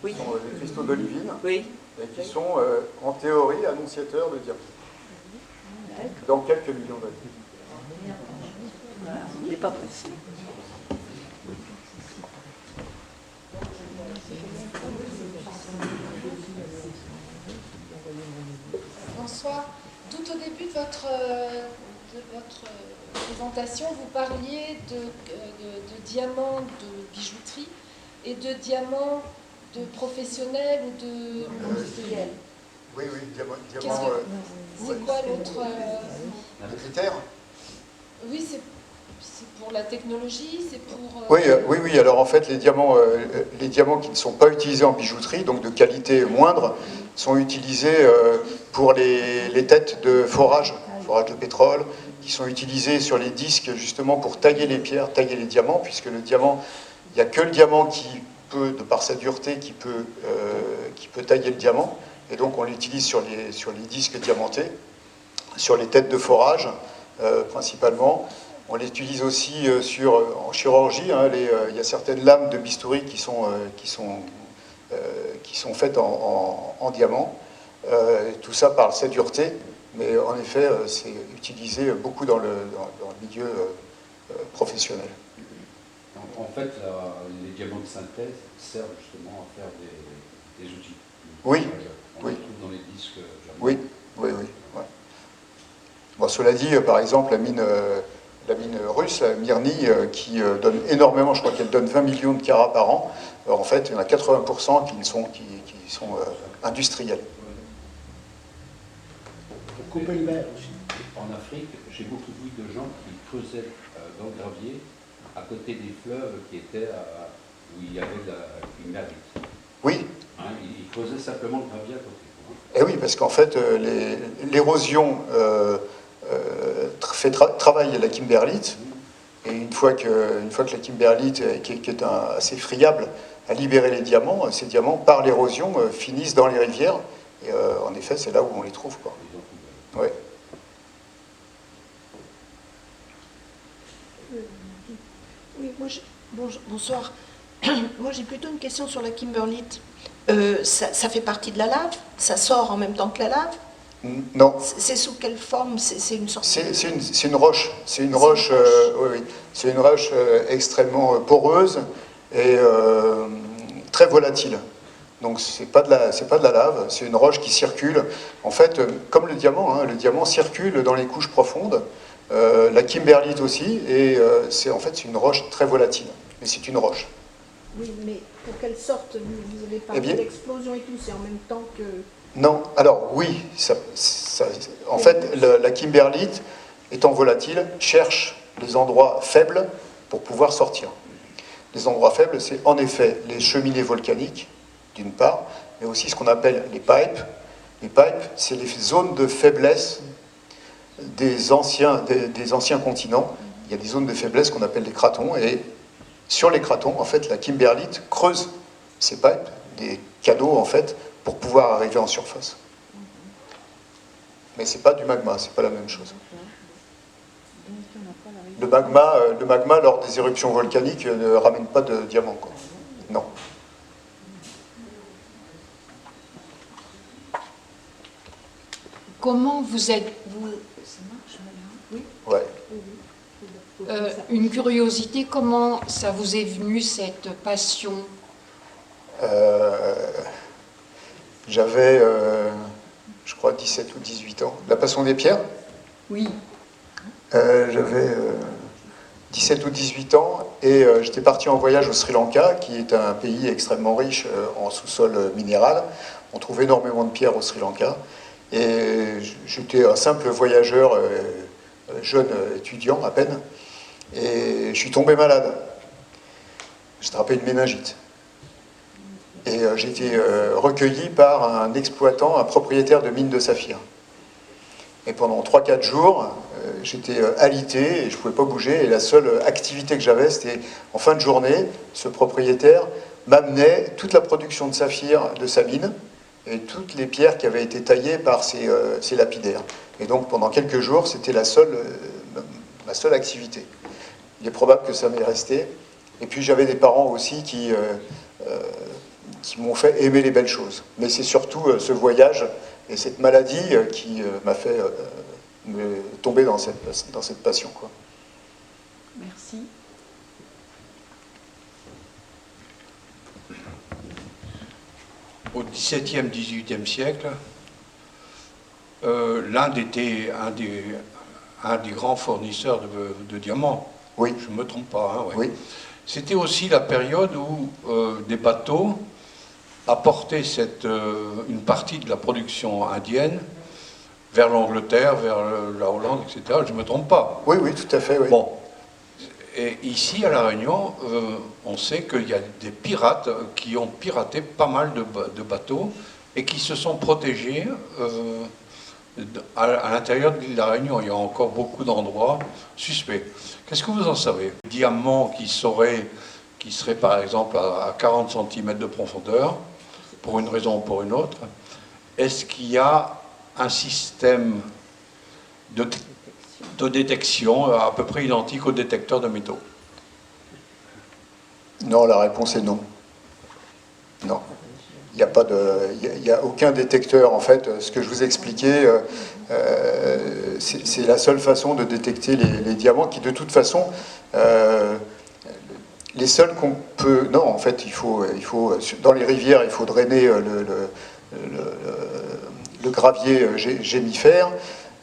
qui sont des cristaux d'olivine, Oui. et qui sont, en théorie, annonciateurs de diamants. Dans quelques millions d'années. Voilà, il n'est pas pressé. Bonsoir. Tout au début de votre présentation, vous parliez de diamants de bijouterie et de diamants de professionnels ou de industriels. Oui, diamant. C'est quoi l'autre Le critère. Oui, c'est pour la technologie, c'est pour... Oui. Alors en fait, les diamants qui ne sont pas utilisés en bijouterie, donc de qualité moindre, sont utilisés pour les têtes de forage de pétrole, qui sont utilisés sur les disques justement pour tailler les pierres, tailler les diamants, puisque le diamant, il n'y a que le diamant qui peut, de par sa dureté, qui peut tailler le diamant, et donc on l'utilise sur les disques diamantés, sur les têtes de forage principalement. On l'utilise aussi en chirurgie. Il y a certaines lames de bistouri qui sont faites en diamant. Tout ça par sa dureté, mais en effet, c'est utilisé beaucoup dans le milieu professionnel. En fait, les diamants de synthèse servent justement à faire des outils. Oui. On les trouve dans les disques diamants. Oui. Ouais. Bon, cela dit, par exemple, la mine russe, la Myrny, qui donne énormément, je crois qu'elle donne 20 millions de carats par an. En fait, il y en a 80% qui sont industriels. En Afrique, j'ai beaucoup vu de gens qui creusaient dans le gravier à côté des fleuves qui étaient où il y avait une merite. Oui. Ils creusaient simplement le gravier à côté. Et oui, parce qu'en fait, l'érosion travaille la kimberlite, et une fois que la kimberlite, qui est assez friable, a libéré les diamants, ces diamants, par l'érosion, finissent dans les rivières, et en effet, c'est là où on les trouve, quoi. Ouais. Oui, bonsoir. Moi, j'ai plutôt une question sur la kimberlite. Ça fait partie de la lave? Ça sort en même temps que la lave? Non. C'est sous quelle forme? C'est une sorte C'est une roche. C'est une roche. Oui. C'est une roche extrêmement poreuse et très volatile. Donc c'est pas de la lave. C'est une roche qui circule. En fait, comme le diamant circule dans les couches profondes. La kimberlite aussi. Et c'est une roche très volatile. Mais c'est une roche. Oui, mais pour qu'elle sorte, vous avez parlé d'explosion et tout, c'est en même temps que... Non, alors oui, en fait, la kimberlite, étant volatile, cherche les endroits faibles pour pouvoir sortir. Les endroits faibles, c'est en effet les cheminées volcaniques, d'une part, mais aussi ce qu'on appelle les pipes. Les pipes, c'est les zones de faiblesse des anciens continents. Il y a des zones de faiblesse qu'on appelle les cratons, et sur les cratons, en fait, la kimberlite creuse ces pipes, des canaux, en fait, pour pouvoir arriver en surface. Mais c'est pas du magma, c'est pas la même chose. Le magma, lors des éruptions volcaniques, ne ramène pas de diamant, quoi. Non. Comment vous êtes... Oui. Ouais. Une curiosité, comment ça vous est venu, cette passion? J'avais, je crois, 17 ou 18 ans. La passion des pierres? Oui. J'avais 17 ou 18 ans et j'étais parti en voyage au Sri Lanka, qui est un pays extrêmement riche en sous-sol minéral. On trouve énormément de pierres au Sri Lanka. Et j'étais un simple voyageur, jeune étudiant à peine, et je suis tombé malade. J'ai attrapé une méningite. Et j'ai été recueilli par un exploitant, un propriétaire de mine de saphir. Et pendant 3-4 jours, j'étais alité et je ne pouvais pas bouger. Et la seule activité que j'avais, c'était en fin de journée, ce propriétaire m'amenait toute la production de saphir de sa mine et toutes les pierres qui avaient été taillées par ces lapidaires. Et donc pendant quelques jours, c'était ma seule activité. Il est probable que ça m'est resté. Et puis j'avais des parents aussi qui m'ont fait aimer les belles choses. Mais c'est surtout ce voyage et cette maladie qui m'a fait me tomber dans cette passion, quoi. Merci. Au XVIIe, XVIIIe siècle, l'Inde était un des grands fournisseurs de diamants. Oui. Je ne me trompe pas. Hein, ouais. Oui. C'était aussi la période où des bateaux apportaient une partie de la production indienne vers l'Angleterre, vers la Hollande, etc. Je ne me trompe pas. Oui, oui, tout à fait. Oui. Bon. Et ici, à La Réunion, on sait qu'il y a des pirates qui ont piraté pas mal de bateaux et qui se sont protégés à l'intérieur de l'île de La Réunion. Il y a encore beaucoup d'endroits suspects. Qu'est-ce que vous en savez? Diamants qui seraient par exemple à 40 cm de profondeur, pour une raison ou pour une autre. Est-ce qu'il y a un système de détection à peu près identique au détecteur de métaux? Non, la réponse est non. Non. Il n'y a aucun détecteur. En fait, ce que je vous expliquais, c'est la seule façon de détecter les diamants qui, de toute façon, les seuls qu'on peut... Non, en fait, il faut dans les rivières, il faut drainer le gravier gémifère.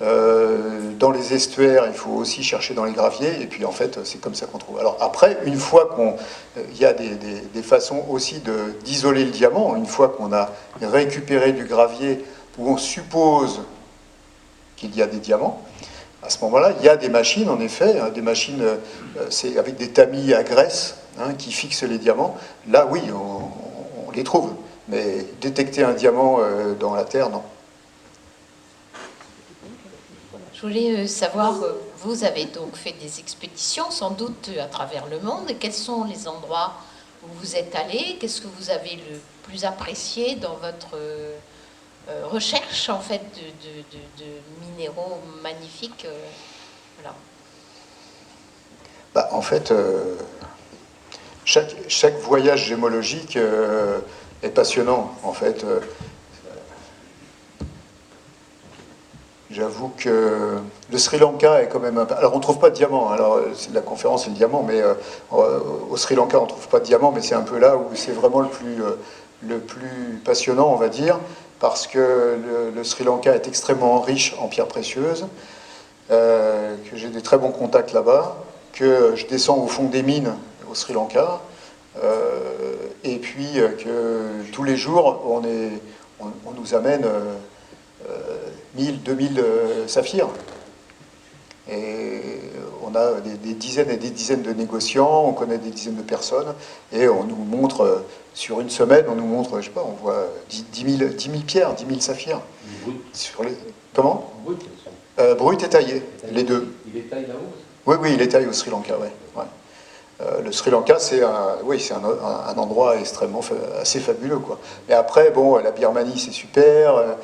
Dans les estuaires, il faut aussi chercher dans les graviers, et puis en fait, c'est comme ça qu'on trouve. Alors après, une fois il y a des façons aussi d'isoler le diamant, une fois qu'on a récupéré du gravier où on suppose qu'il y a des diamants, à ce moment-là, il y a des machines, en effet, hein, des machines, c'est avec des tamis à graisse, hein, qui fixent les diamants. Là, oui, on les trouve, mais détecter un diamant dans la terre, non. Je voulais savoir, vous avez donc fait des expéditions, sans doute à travers le monde. Et quels sont les endroits où vous êtes allé? Qu'est-ce que vous avez le plus apprécié dans votre recherche, en fait, de minéraux magnifiques voilà. Bah, en fait, chaque voyage gémologique est passionnant, en fait. J'avoue que le Sri Lanka est quand même un... Alors, on ne trouve pas de diamants. Alors, la conférence, c'est le diamant, mais au Sri Lanka, on ne trouve pas de diamants, mais c'est un peu là où c'est vraiment le plus passionnant, on va dire, parce que le Sri Lanka est extrêmement riche en pierres précieuses, que j'ai des très bons contacts là-bas, que je descends au fond des mines au Sri Lanka, et puis que tous les jours, on nous amène 1000, 2000 saphirs. Et on a des dizaines et des dizaines de négociants, on connaît des dizaines de personnes, et on nous montre, sur une semaine, on nous montre, je sais pas, on voit 10 000 pierres, 10 000 saphirs. Comment ? Brut et taillé, les deux. Il est taillé là-haut? Oui, oui, il est taillé au Sri Lanka, ouais. Le Sri Lanka, c'est un endroit extrêmement assez fabuleux, quoi. Mais après, bon, la Birmanie, c'est super.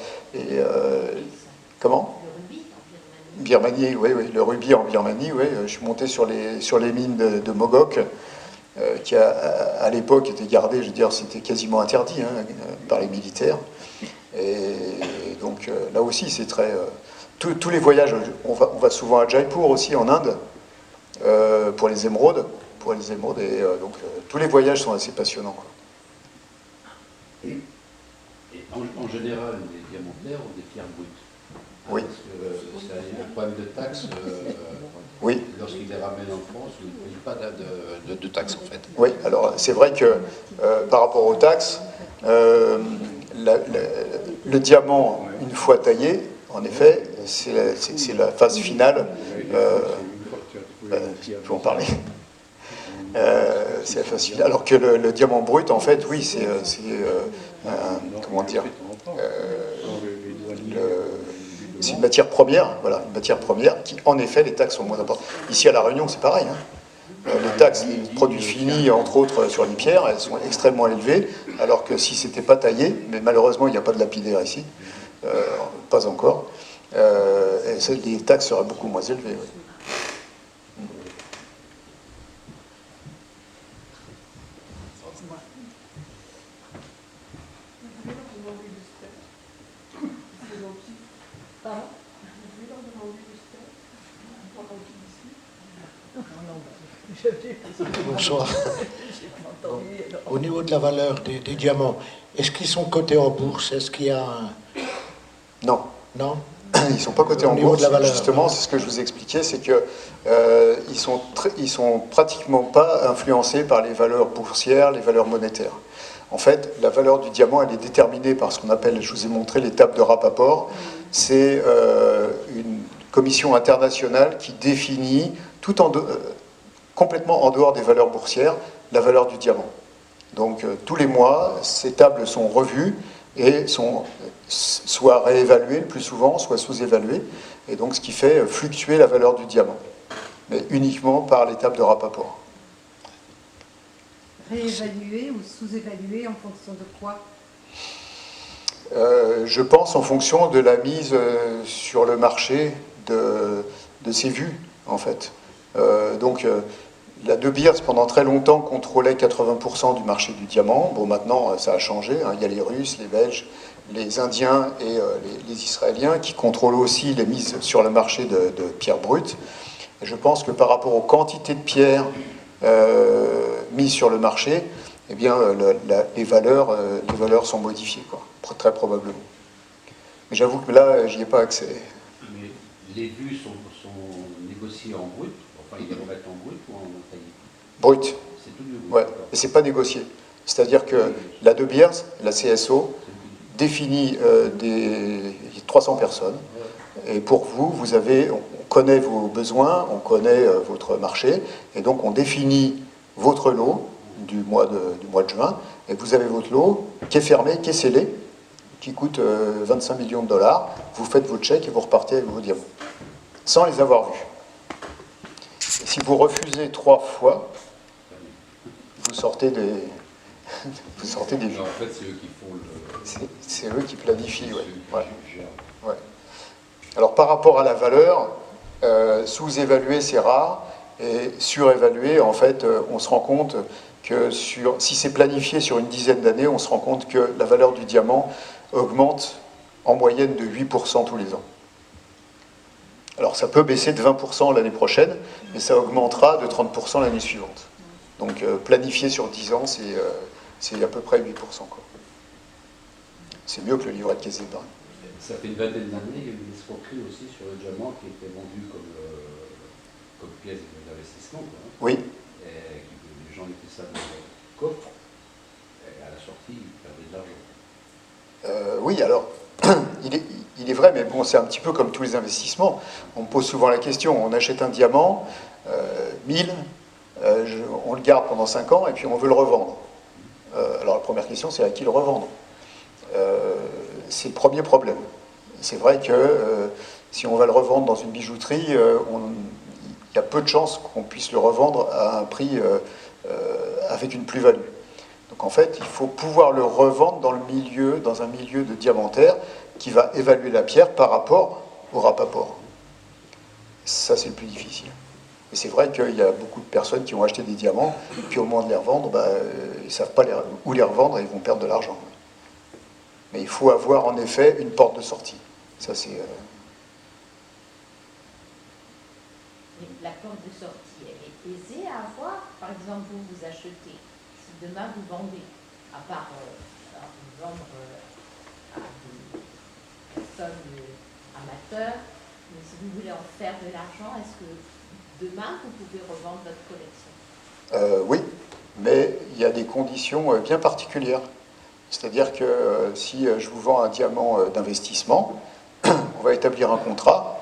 Comment ? Birmanie, oui, oui, le rubis en Birmanie, oui. Je suis monté sur les mines de Mogok, qui à l'époque étaient gardées, je veux dire, c'était quasiment interdit, hein, par les militaires. Et donc là aussi, c'est très... tous les voyages, on va souvent à Jaipur aussi, en Inde, pour les émeraudes. Et donc tous les voyages sont assez passionnants, quoi. Et en général, les diamantaires ont des pierres brutes. Oui. Parce que c'est un problème de taxes. Oui. Lorsqu'ils les ramènent en France, ils ne payent pas de taxes, en fait. Oui, alors c'est vrai que par rapport aux taxes, le diamant, une fois taillé, en effet, c'est la phase finale. Je peux en parler. C'est la phase finale. Alors que le diamant brut, en fait, oui, comment dire, c'est une matière première, voilà, une matière première qui, en effet, les taxes sont moins importantes. Ici, à La Réunion, c'est pareil. Hein. Les taxes, les produits finis, entre autres, sur les pierres, elles sont extrêmement élevées, alors que si c'était pas taillé, mais malheureusement, il n'y a pas de lapidaire ici, pas encore, les taxes seraient beaucoup moins élevées. Oui. Bonsoir. Au niveau de la valeur des diamants, est-ce qu'ils sont cotés en bourse? Est-ce qu'il y a un... Non. Non? Ils ne sont pas cotés en niveau bourse. De la valeur, justement, c'est ce que je vous expliquais, c'est que ils sont pratiquement pas influencés par les valeurs boursières, les valeurs monétaires. En fait, la valeur du diamant, elle est déterminée par ce qu'on appelle, je vous ai montré l'étape de Rapaport. C'est une commission internationale qui définit, complètement en dehors des valeurs boursières, la valeur du diamant. Donc tous les mois, ces tables sont revues et sont soit réévaluées le plus souvent, soit sous-évaluées, et donc ce qui fait fluctuer la valeur du diamant, mais uniquement par l'étape de Rapaport. Réévaluer ou sous-évaluer en fonction de quoi? Je pense en fonction de la mise sur le marché de ces vues, en fait. La De Beers, pendant très longtemps, contrôlait 80% du marché du diamant. Bon, maintenant, ça a changé. Hein. Il y a les Russes, les Belges, les Indiens et les Israéliens qui contrôlent aussi les mises sur le marché de pierres brutes. Et je pense que par rapport aux quantités de pierres mises sur le marché, eh bien, les valeurs sont modifiées, quoi, très probablement. Mais j'avoue que là, j'y ai pas accès. Mais les vues sont négociées en brut, enfin ils les remettent en brut ou en taillé? Brut. C'est tout du brut. Ouais, et c'est pas négocié. C'est-à-dire que la De Beers, la CSO, définit des 300 personnes. Et pour vous, on connaît vos besoins, on connaît votre marché, et donc on définit votre lot du mois de juin, et vous avez votre lot qui est fermé, qui est scellé, qui coûte 25 millions de dollars. Vous faites votre chèque et vous repartez avec vos diamants, sans les avoir vus. Et si vous refusez 3 fois, vous sortez des vues. En fait, c'est eux qui font le... C'est eux qui planifient, oui. Ouais. Gèrent. Ouais. Alors par rapport à la valeur, sous-évaluer c'est rare, et surévaluer, en fait, on se rend compte que si c'est planifié sur une dizaine d'années, on se rend compte que la valeur du diamant augmente en moyenne de 8% tous les ans. Alors ça peut baisser de 20% l'année prochaine, mais ça augmentera de 30% l'année suivante. Donc planifié sur 10 ans, c'est à peu près 8%, quoi. C'est mieux que le livret de caisse d'épargne. Ça fait une vingtaine d'années, il y a eu une escroquerie aussi sur le diamant qui était vendu comme pièce d'investissement. Oui. Et les gens mettaient ça dans leur coffre, et à la sortie, ils perdaient de l'argent. Oui, alors, il est vrai, mais bon, c'est un petit peu comme tous les investissements. On me pose souvent la question, on achète un diamant, 1000, on le garde pendant 5 ans, et puis on veut le revendre. Alors la première question, c'est à qui le revendre? C'est le premier problème. C'est vrai que si on va le revendre dans une bijouterie, il y a peu de chances qu'on puisse le revendre à un prix avec une plus-value. Donc en fait, il faut pouvoir le revendre dans un milieu de diamantaire qui va évaluer la pierre par rapport au Rapaport. Ça, c'est le plus difficile. Et c'est vrai qu'il y a beaucoup de personnes qui ont acheté des diamants, et puis au moment de les revendre, ils ne savent pas où les revendre et ils vont perdre de l'argent. Mais il faut avoir en effet une porte de sortie. Ça, c'est... La porte de sortie, elle est aisée à avoir. Par exemple, vous achetez, si demain vous vendez, à part vous vendre à des personnes amateurs, mais si vous voulez en faire de l'argent, est-ce que demain vous pouvez revendre votre collection? Oui, mais il y a des conditions bien particulières. C'est-à-dire que si je vous vends un diamant d'investissement, on va établir un contrat,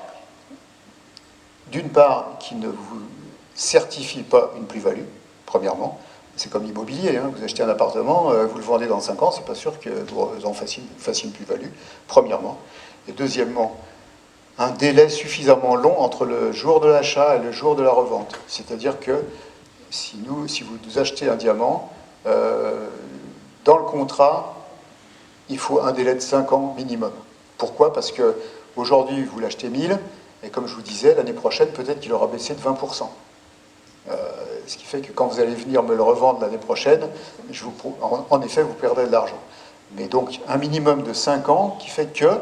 d'une part, qui ne vous certifie pas une plus-value, premièrement. C'est comme l'immobilier, hein. Vous achetez un appartement, vous le vendez dans 5 ans, c'est pas sûr que vous en fassiez une plus-value, premièrement. Et deuxièmement, un délai suffisamment long entre le jour de l'achat et le jour de la revente. C'est-à-dire que si vous nous achetez un diamant, dans le contrat, il faut un délai de 5 ans minimum. Pourquoi? Parce qu'aujourd'hui, vous l'achetez 1000, et comme je vous disais, l'année prochaine, peut-être qu'il aura baissé de 20%. Ce qui fait que quand vous allez venir me le revendre l'année prochaine, en effet, vous perdrez de l'argent. Mais donc, un minimum de 5 ans qui fait que,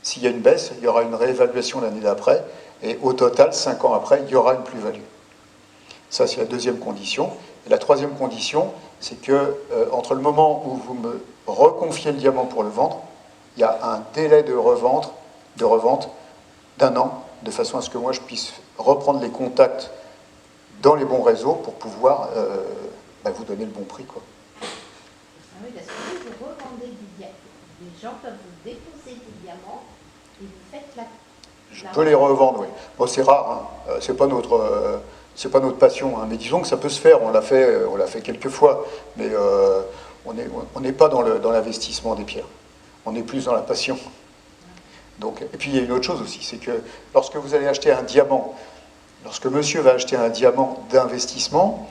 s'il y a une baisse, il y aura une réévaluation l'année d'après, et au total, 5 ans après, il y aura une plus-value. Ça, c'est la deuxième condition. Et la troisième condition, c'est que entre le moment où vous me reconfiez le diamant pour le vendre, il y a un délai de revente d'1 an, de façon à ce que moi je puisse reprendre les contacts dans les bons réseaux pour pouvoir vous donner le bon prix, quoi. Ah oui, parce que vous revendez du diamant. Les gens peuvent vous déposer des diamants et vous faites la... Je peux les revendre, oui. Bon, c'est rare, hein. C'est pas notre passion, hein. Mais disons que ça peut se faire. On l'a fait quelques fois, mais on n'est pas dans l'investissement des pierres. On est plus dans la passion. Donc, et puis il y a une autre chose aussi, c'est que lorsque vous allez acheter un diamant, lorsque monsieur va acheter un diamant d'investissement,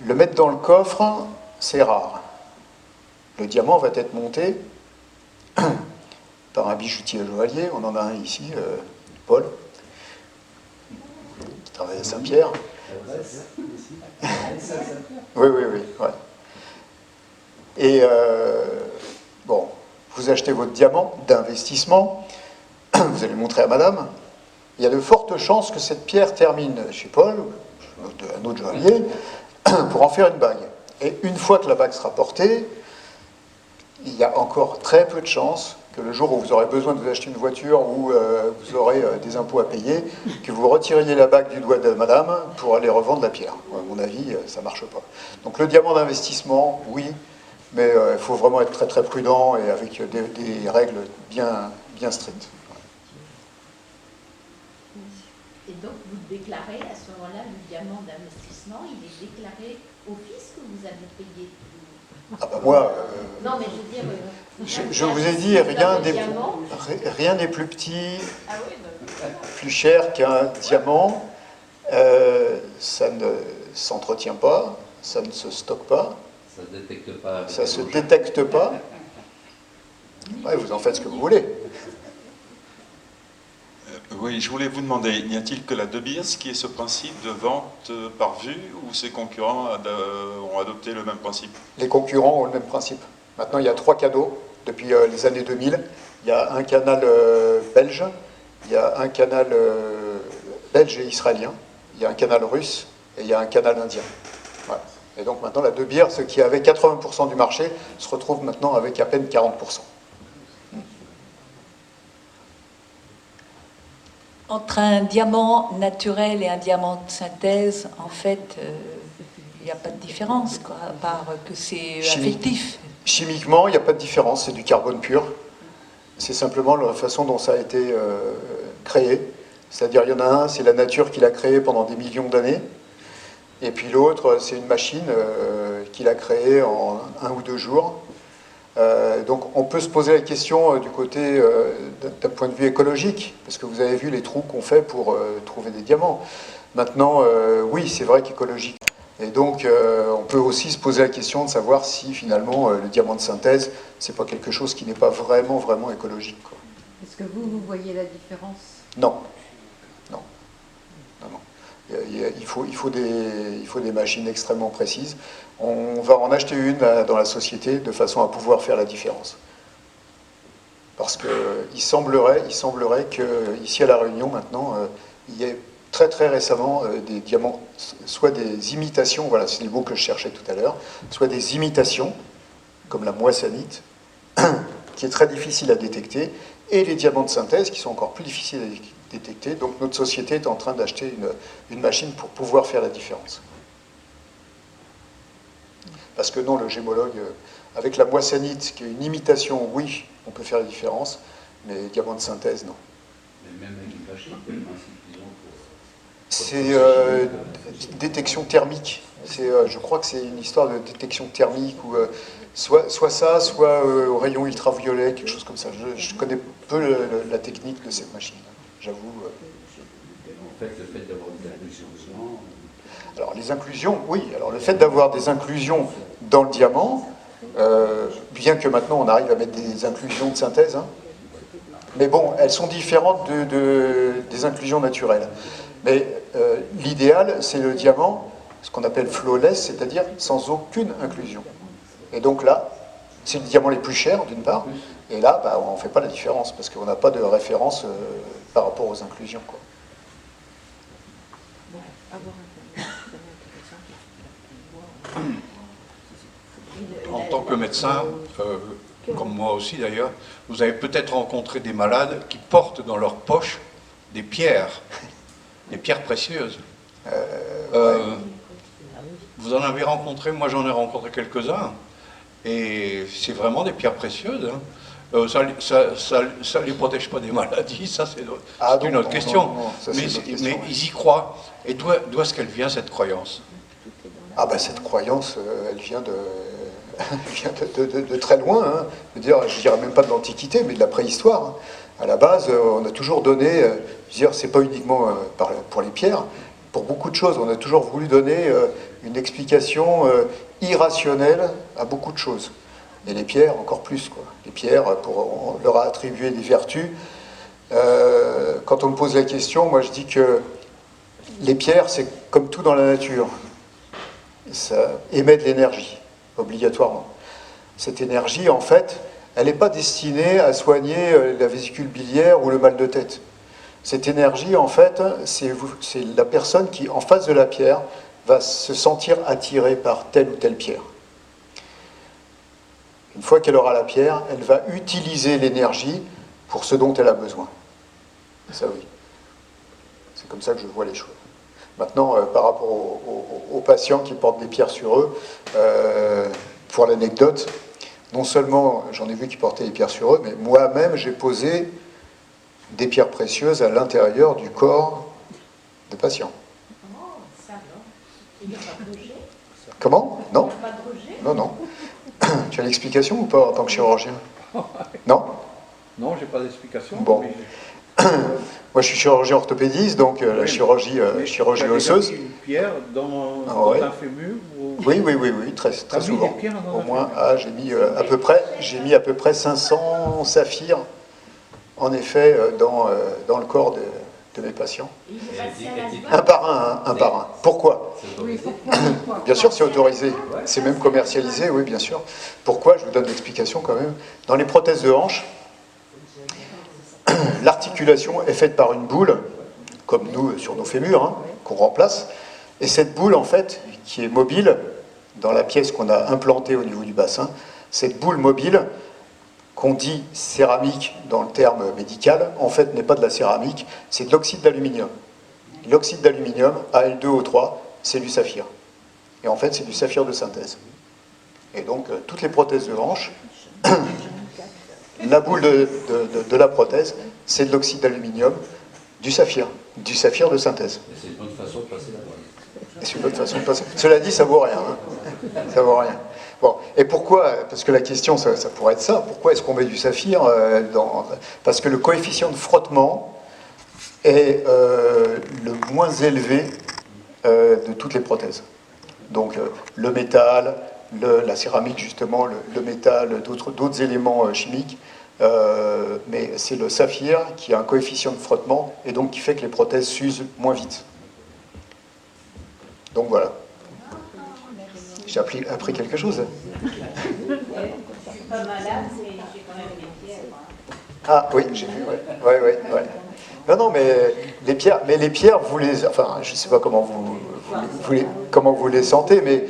le mettre dans le coffre, c'est rare. Le diamant va être monté par un bijoutier joaillier. On en a un ici, Paul, qui travaille à Saint-Pierre. Oui. Ouais. Et bon, vous achetez votre diamant d'investissement, vous allez le montrer à madame, il y a de fortes chances que cette pierre termine chez Paul, un autre joaillier, pour en faire une bague. Et une fois que la bague sera portée, il y a encore très peu de chances que le jour où vous aurez besoin de vous acheter une voiture ou vous aurez des impôts à payer, que vous retiriez la bague du doigt de madame pour aller revendre la pierre. À mon avis, ça ne marche pas. Donc le diamant d'investissement, oui, mais il faut vraiment être très très prudent et avec des règles bien strictes. Et donc vous déclarez à ce moment-là le diamant d'investissement, il est déclaré au fisc que vous avez payé. Ah bah moi, non mais je veux dire, je vous ai dit, rien n'est plus petit, plus cher qu'un diamant. Ça ne s'entretient pas, ça ne se stocke pas. Ça ne détecte pas. Ça ne se détecte pas. Ouais, vous en faites ce que vous voulez. Oui, je voulais vous demander, n'y a-t-il que la De Beers qui ait ce principe de vente par vue ou ses concurrents ont adopté le même principe? Les concurrents ont le même principe. Maintenant, il y a 3 canaux depuis les années 2000. Il y a un canal belge, il y a un canal belge et israélien, il y a un canal russe et il y a un canal indien. Voilà. Et donc maintenant, la De Beers, ce qui avait 80% du marché, se retrouve maintenant avec à peine 40%. Entre un diamant naturel et un diamant de synthèse, en fait, il n'y a pas de différence, quoi, à part que c'est affectif. Chimiquement, il n'y a pas de différence, c'est du carbone pur. C'est simplement la façon dont ça a été créé. C'est-à-dire, il y en a un, c'est la nature qui l'a créé pendant des millions d'années. Et puis l'autre, c'est une machine qu'il a créée en 1 ou 2 jours. Donc on peut se poser la question du côté d'un point de vue écologique, parce que vous avez vu les trous qu'on fait pour trouver des diamants. Maintenant, oui, c'est vrai qu'écologique. Et donc on peut aussi se poser la question de savoir si finalement le diamant de synthèse, c'est pas quelque chose qui n'est pas vraiment écologique, quoi. Est-ce que vous voyez la différence? Non. Il faut des machines extrêmement précises. On va en acheter une dans la société de façon à pouvoir faire la différence. Parce qu'il semblerait qu'ici à La Réunion, maintenant, il y ait très très récemment des diamants, soit des imitations, voilà, c'est le mot que je cherchais tout à l'heure, soit des imitations, comme la moissanite, qui est très difficile à détecter, et les diamants de synthèse, qui sont encore plus difficiles à détecter. Donc notre société est en train d'acheter une machine pour pouvoir faire la différence. Parce que non, le gémologue, avec la moissanite, qui est une imitation, oui, on peut faire la différence, mais les diamants de synthèse, non. Mais même avec une machine, quel principe ils ont pour... C'est détection thermique. Je crois que c'est une histoire de détection thermique, ou soit ça, soit au rayon ultraviolet, quelque chose comme ça. Je connais peu la technique de cette machine, j'avoue. En fait, le fait d'avoir des inclusions dedans... Alors les inclusions, oui. Alors le fait d'avoir des inclusions dans le diamant, bien que maintenant on arrive à mettre des inclusions de synthèse, hein, mais bon, elles sont différentes des inclusions naturelles. Mais l'idéal, c'est le diamant, ce qu'on appelle flawless, c'est-à-dire sans aucune inclusion. Et donc là, c'est le diamant les plus chers, d'une part, et là, bah, on ne fait pas la différence, parce qu'on n'a pas de référence par rapport aux inclusions, quoi. En tant que médecin, comme moi aussi d'ailleurs, vous avez peut-être rencontré des malades qui portent dans leur poche des pierres précieuses. Vous en avez rencontré, moi j'en ai rencontré quelques-uns, et c'est vraiment des pierres précieuses. Hein. Ça ne les protège pas des maladies, ça c'est une autre question. Mais ils y croient. Et d'où est-ce qu'elle vient, cette croyance? Ah ben cette croyance, elle vient de très loin. Hein. Je dirais même pas de l'Antiquité, mais de la préhistoire. Hein. À la base, on a toujours donné, c'est pas uniquement pour les pierres, pour beaucoup de choses, on a toujours voulu donner une explication irrationnelle à beaucoup de choses. Et les pierres, encore plus, quoi. Les pierres, on leur a attribué des vertus. Quand on me pose la question, moi je dis que les pierres, c'est comme tout dans la nature. Ça émet de l'énergie, obligatoirement. Cette énergie, en fait, elle n'est pas destinée à soigner la vésicule biliaire ou le mal de tête. Cette énergie, en fait, c'est la personne qui, en face de la pierre, va se sentir attirée par telle ou telle pierre. Une fois qu'elle aura la pierre, elle va utiliser l'énergie pour ce dont elle a besoin. Ça, oui. C'est comme ça que je vois les choses. Maintenant, par rapport aux patients qui portent des pierres sur eux, pour l'anecdote, non seulement j'en ai vu qui portaient des pierres sur eux, mais moi-même j'ai posé des pierres précieuses à l'intérieur du corps des patients. Comment? Non? Non, non. Tu as l'explication ou pas en tant que chirurgien? Non? Non, j'ai pas d'explication. Bon. Mais... Moi, je suis chirurgien orthopédiste, donc la chirurgie osseuse. Une pierre dans un fémur ou... Oui, très souvent. Au moins, j'ai mis à peu près 500 saphirs, en effet, dans le corps de mes patients. Un par un. Pourquoi? Bien sûr, c'est autorisé. C'est même commercialisé, oui, bien sûr. Pourquoi? Je vous donne l'explication quand même. Dans les prothèses de hanche, l'articulation est faite par une boule, comme nous sur nos fémurs, hein, qu'on remplace. Et cette boule, en fait, qui est mobile, dans la pièce qu'on a implantée au niveau du bassin, cette boule mobile, qu'on dit céramique dans le terme médical, en fait n'est pas de la céramique, c'est de l'oxyde d'aluminium. L'oxyde d'aluminium, Al2O3, c'est du saphir. Et en fait, c'est du saphir de synthèse. Et donc, toutes les prothèses de hanche, la boule de la prothèse, c'est de l'oxyde d'aluminium, du saphir de synthèse. C'est une bonne façon de passer la voie. C'est une bonne façon de passer. Cela dit, ça vaut rien. Hein. Ça vaut rien. Bon, et pourquoi? Parce que la question, ça pourrait être ça. Pourquoi est-ce qu'on met du saphir Parce que le coefficient de frottement est le moins élevé de toutes les prothèses. Donc, le métal, la céramique, justement, le métal, d'autres éléments chimiques. Mais c'est le saphir qui a un coefficient de frottement et donc qui fait que les prothèses s'usent moins vite. Donc voilà. J'ai appris quelque chose. Je suis pas malade, mais j'ai quand même des pierres. Ah oui, j'ai vu, ouais. Non, mais les pierres, vous les... Enfin, je ne sais pas comment vous les sentez, mais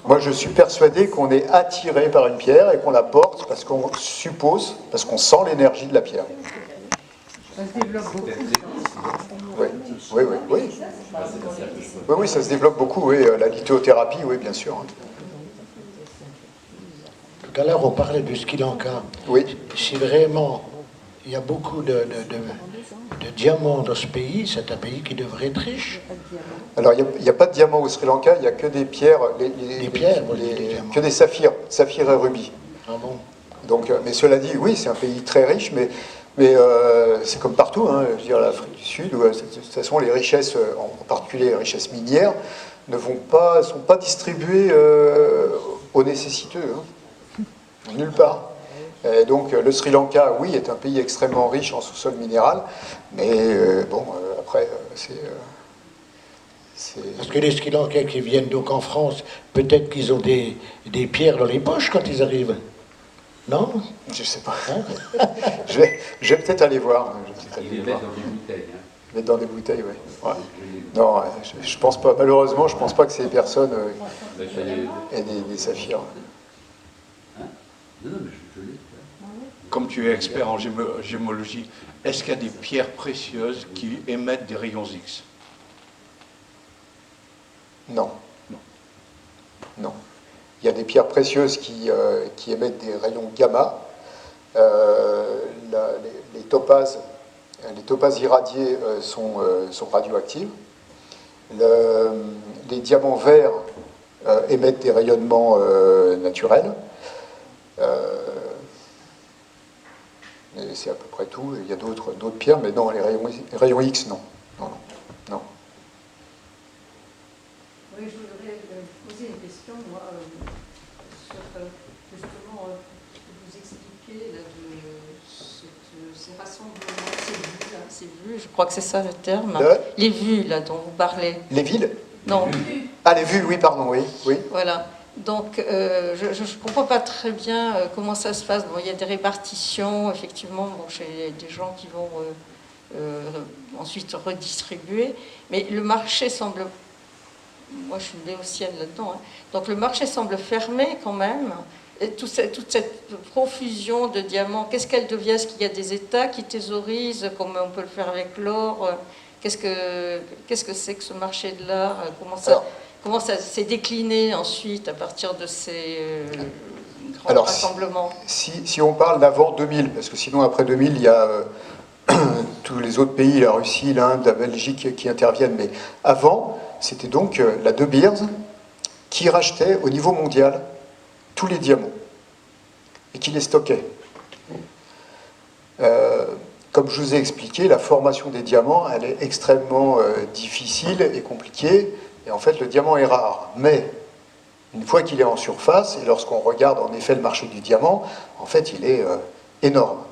moi je suis persuadé qu'on est attiré par une pierre et qu'on la porte parce qu'on suppose, parce qu'on sent l'énergie de la pierre. Ça se développe beaucoup. Oui, ça se développe beaucoup, oui. La lithothérapie, oui, bien sûr. Tout à l'heure, on parlait du Sri Lanka. Oui. Si vraiment il y a beaucoup de diamants dans ce pays. C'est un pays qui devrait être riche. Alors, il n'y a pas de diamants au Sri Lanka, il n'y a que des pierres, que des saphirs et rubis. Ah bon? Donc, mais cela dit, oui, c'est un pays très riche, mais c'est comme partout, hein, je veux dire, l'Afrique du Sud, où, de toute façon, les richesses, en particulier les richesses minières, ne sont pas distribuées aux nécessiteux, hein, nulle part. Et donc, le Sri Lanka, oui, est un pays extrêmement riche en sous-sol minéral, mais après, Parce que les Sri Lankais qui viennent donc en France, peut-être qu'ils ont des pierres dans les poches quand ils arrivent. Non? Je sais pas. Hein? je vais peut-être aller voir. Ils les mettent dans des bouteilles. Hein. Mettre dans des bouteilles, oui. Ouais. Non, je pense pas. Malheureusement, je pense pas que ces personnes aient des saphirs. Hein? Non, mais je l'ai. Comme tu es expert en gémologie, est-ce qu'il y a des pierres précieuses qui émettent des rayons X? Non. Non. Il y a des pierres précieuses qui émettent des rayons gamma. Les topazes irradiés sont radioactifs. Les diamants verts émettent des rayonnements naturels. C'est à peu près tout. Il y a d'autres pierres, mais non, les rayons X, non. Non. Oui, je voudrais poser une question, moi, sur justement ce que vous expliquez là, de ces rassemblements, ces vues, je crois que c'est ça le terme, les vues là dont vous parlez. Les villes? Non. Ah, les vues, oui, pardon, oui. Voilà. Donc, je ne comprends pas très bien comment ça se passe. Bon, il y a des répartitions, effectivement, chez des gens qui vont ensuite redistribuer, mais le marché semble... Moi, je suis béotienne là-dedans. Hein. Donc, le marché semble fermé quand même. Et toute cette profusion de diamants, qu'est-ce qu'elle devient? Est-ce qu'il y a des États qui thésaurisent, comme on peut le faire avec l'or? Qu'est-ce que c'est que ce marché de l'art? Comment ça s'est décliné ensuite à partir de ces grands rassemblements? Si on parle d'avant 2000, parce que sinon, après 2000, il y a tous les autres pays, la Russie, l'Inde, la Belgique qui interviennent. Mais avant... C'était donc la De Beers qui rachetait au niveau mondial tous les diamants et qui les stockait. Comme je vous ai expliqué, la formation des diamants, elle est extrêmement difficile et compliquée, et en fait le diamant est rare. Mais une fois qu'il est en surface, et lorsqu'on regarde en effet le marché du diamant, en fait il est énorme.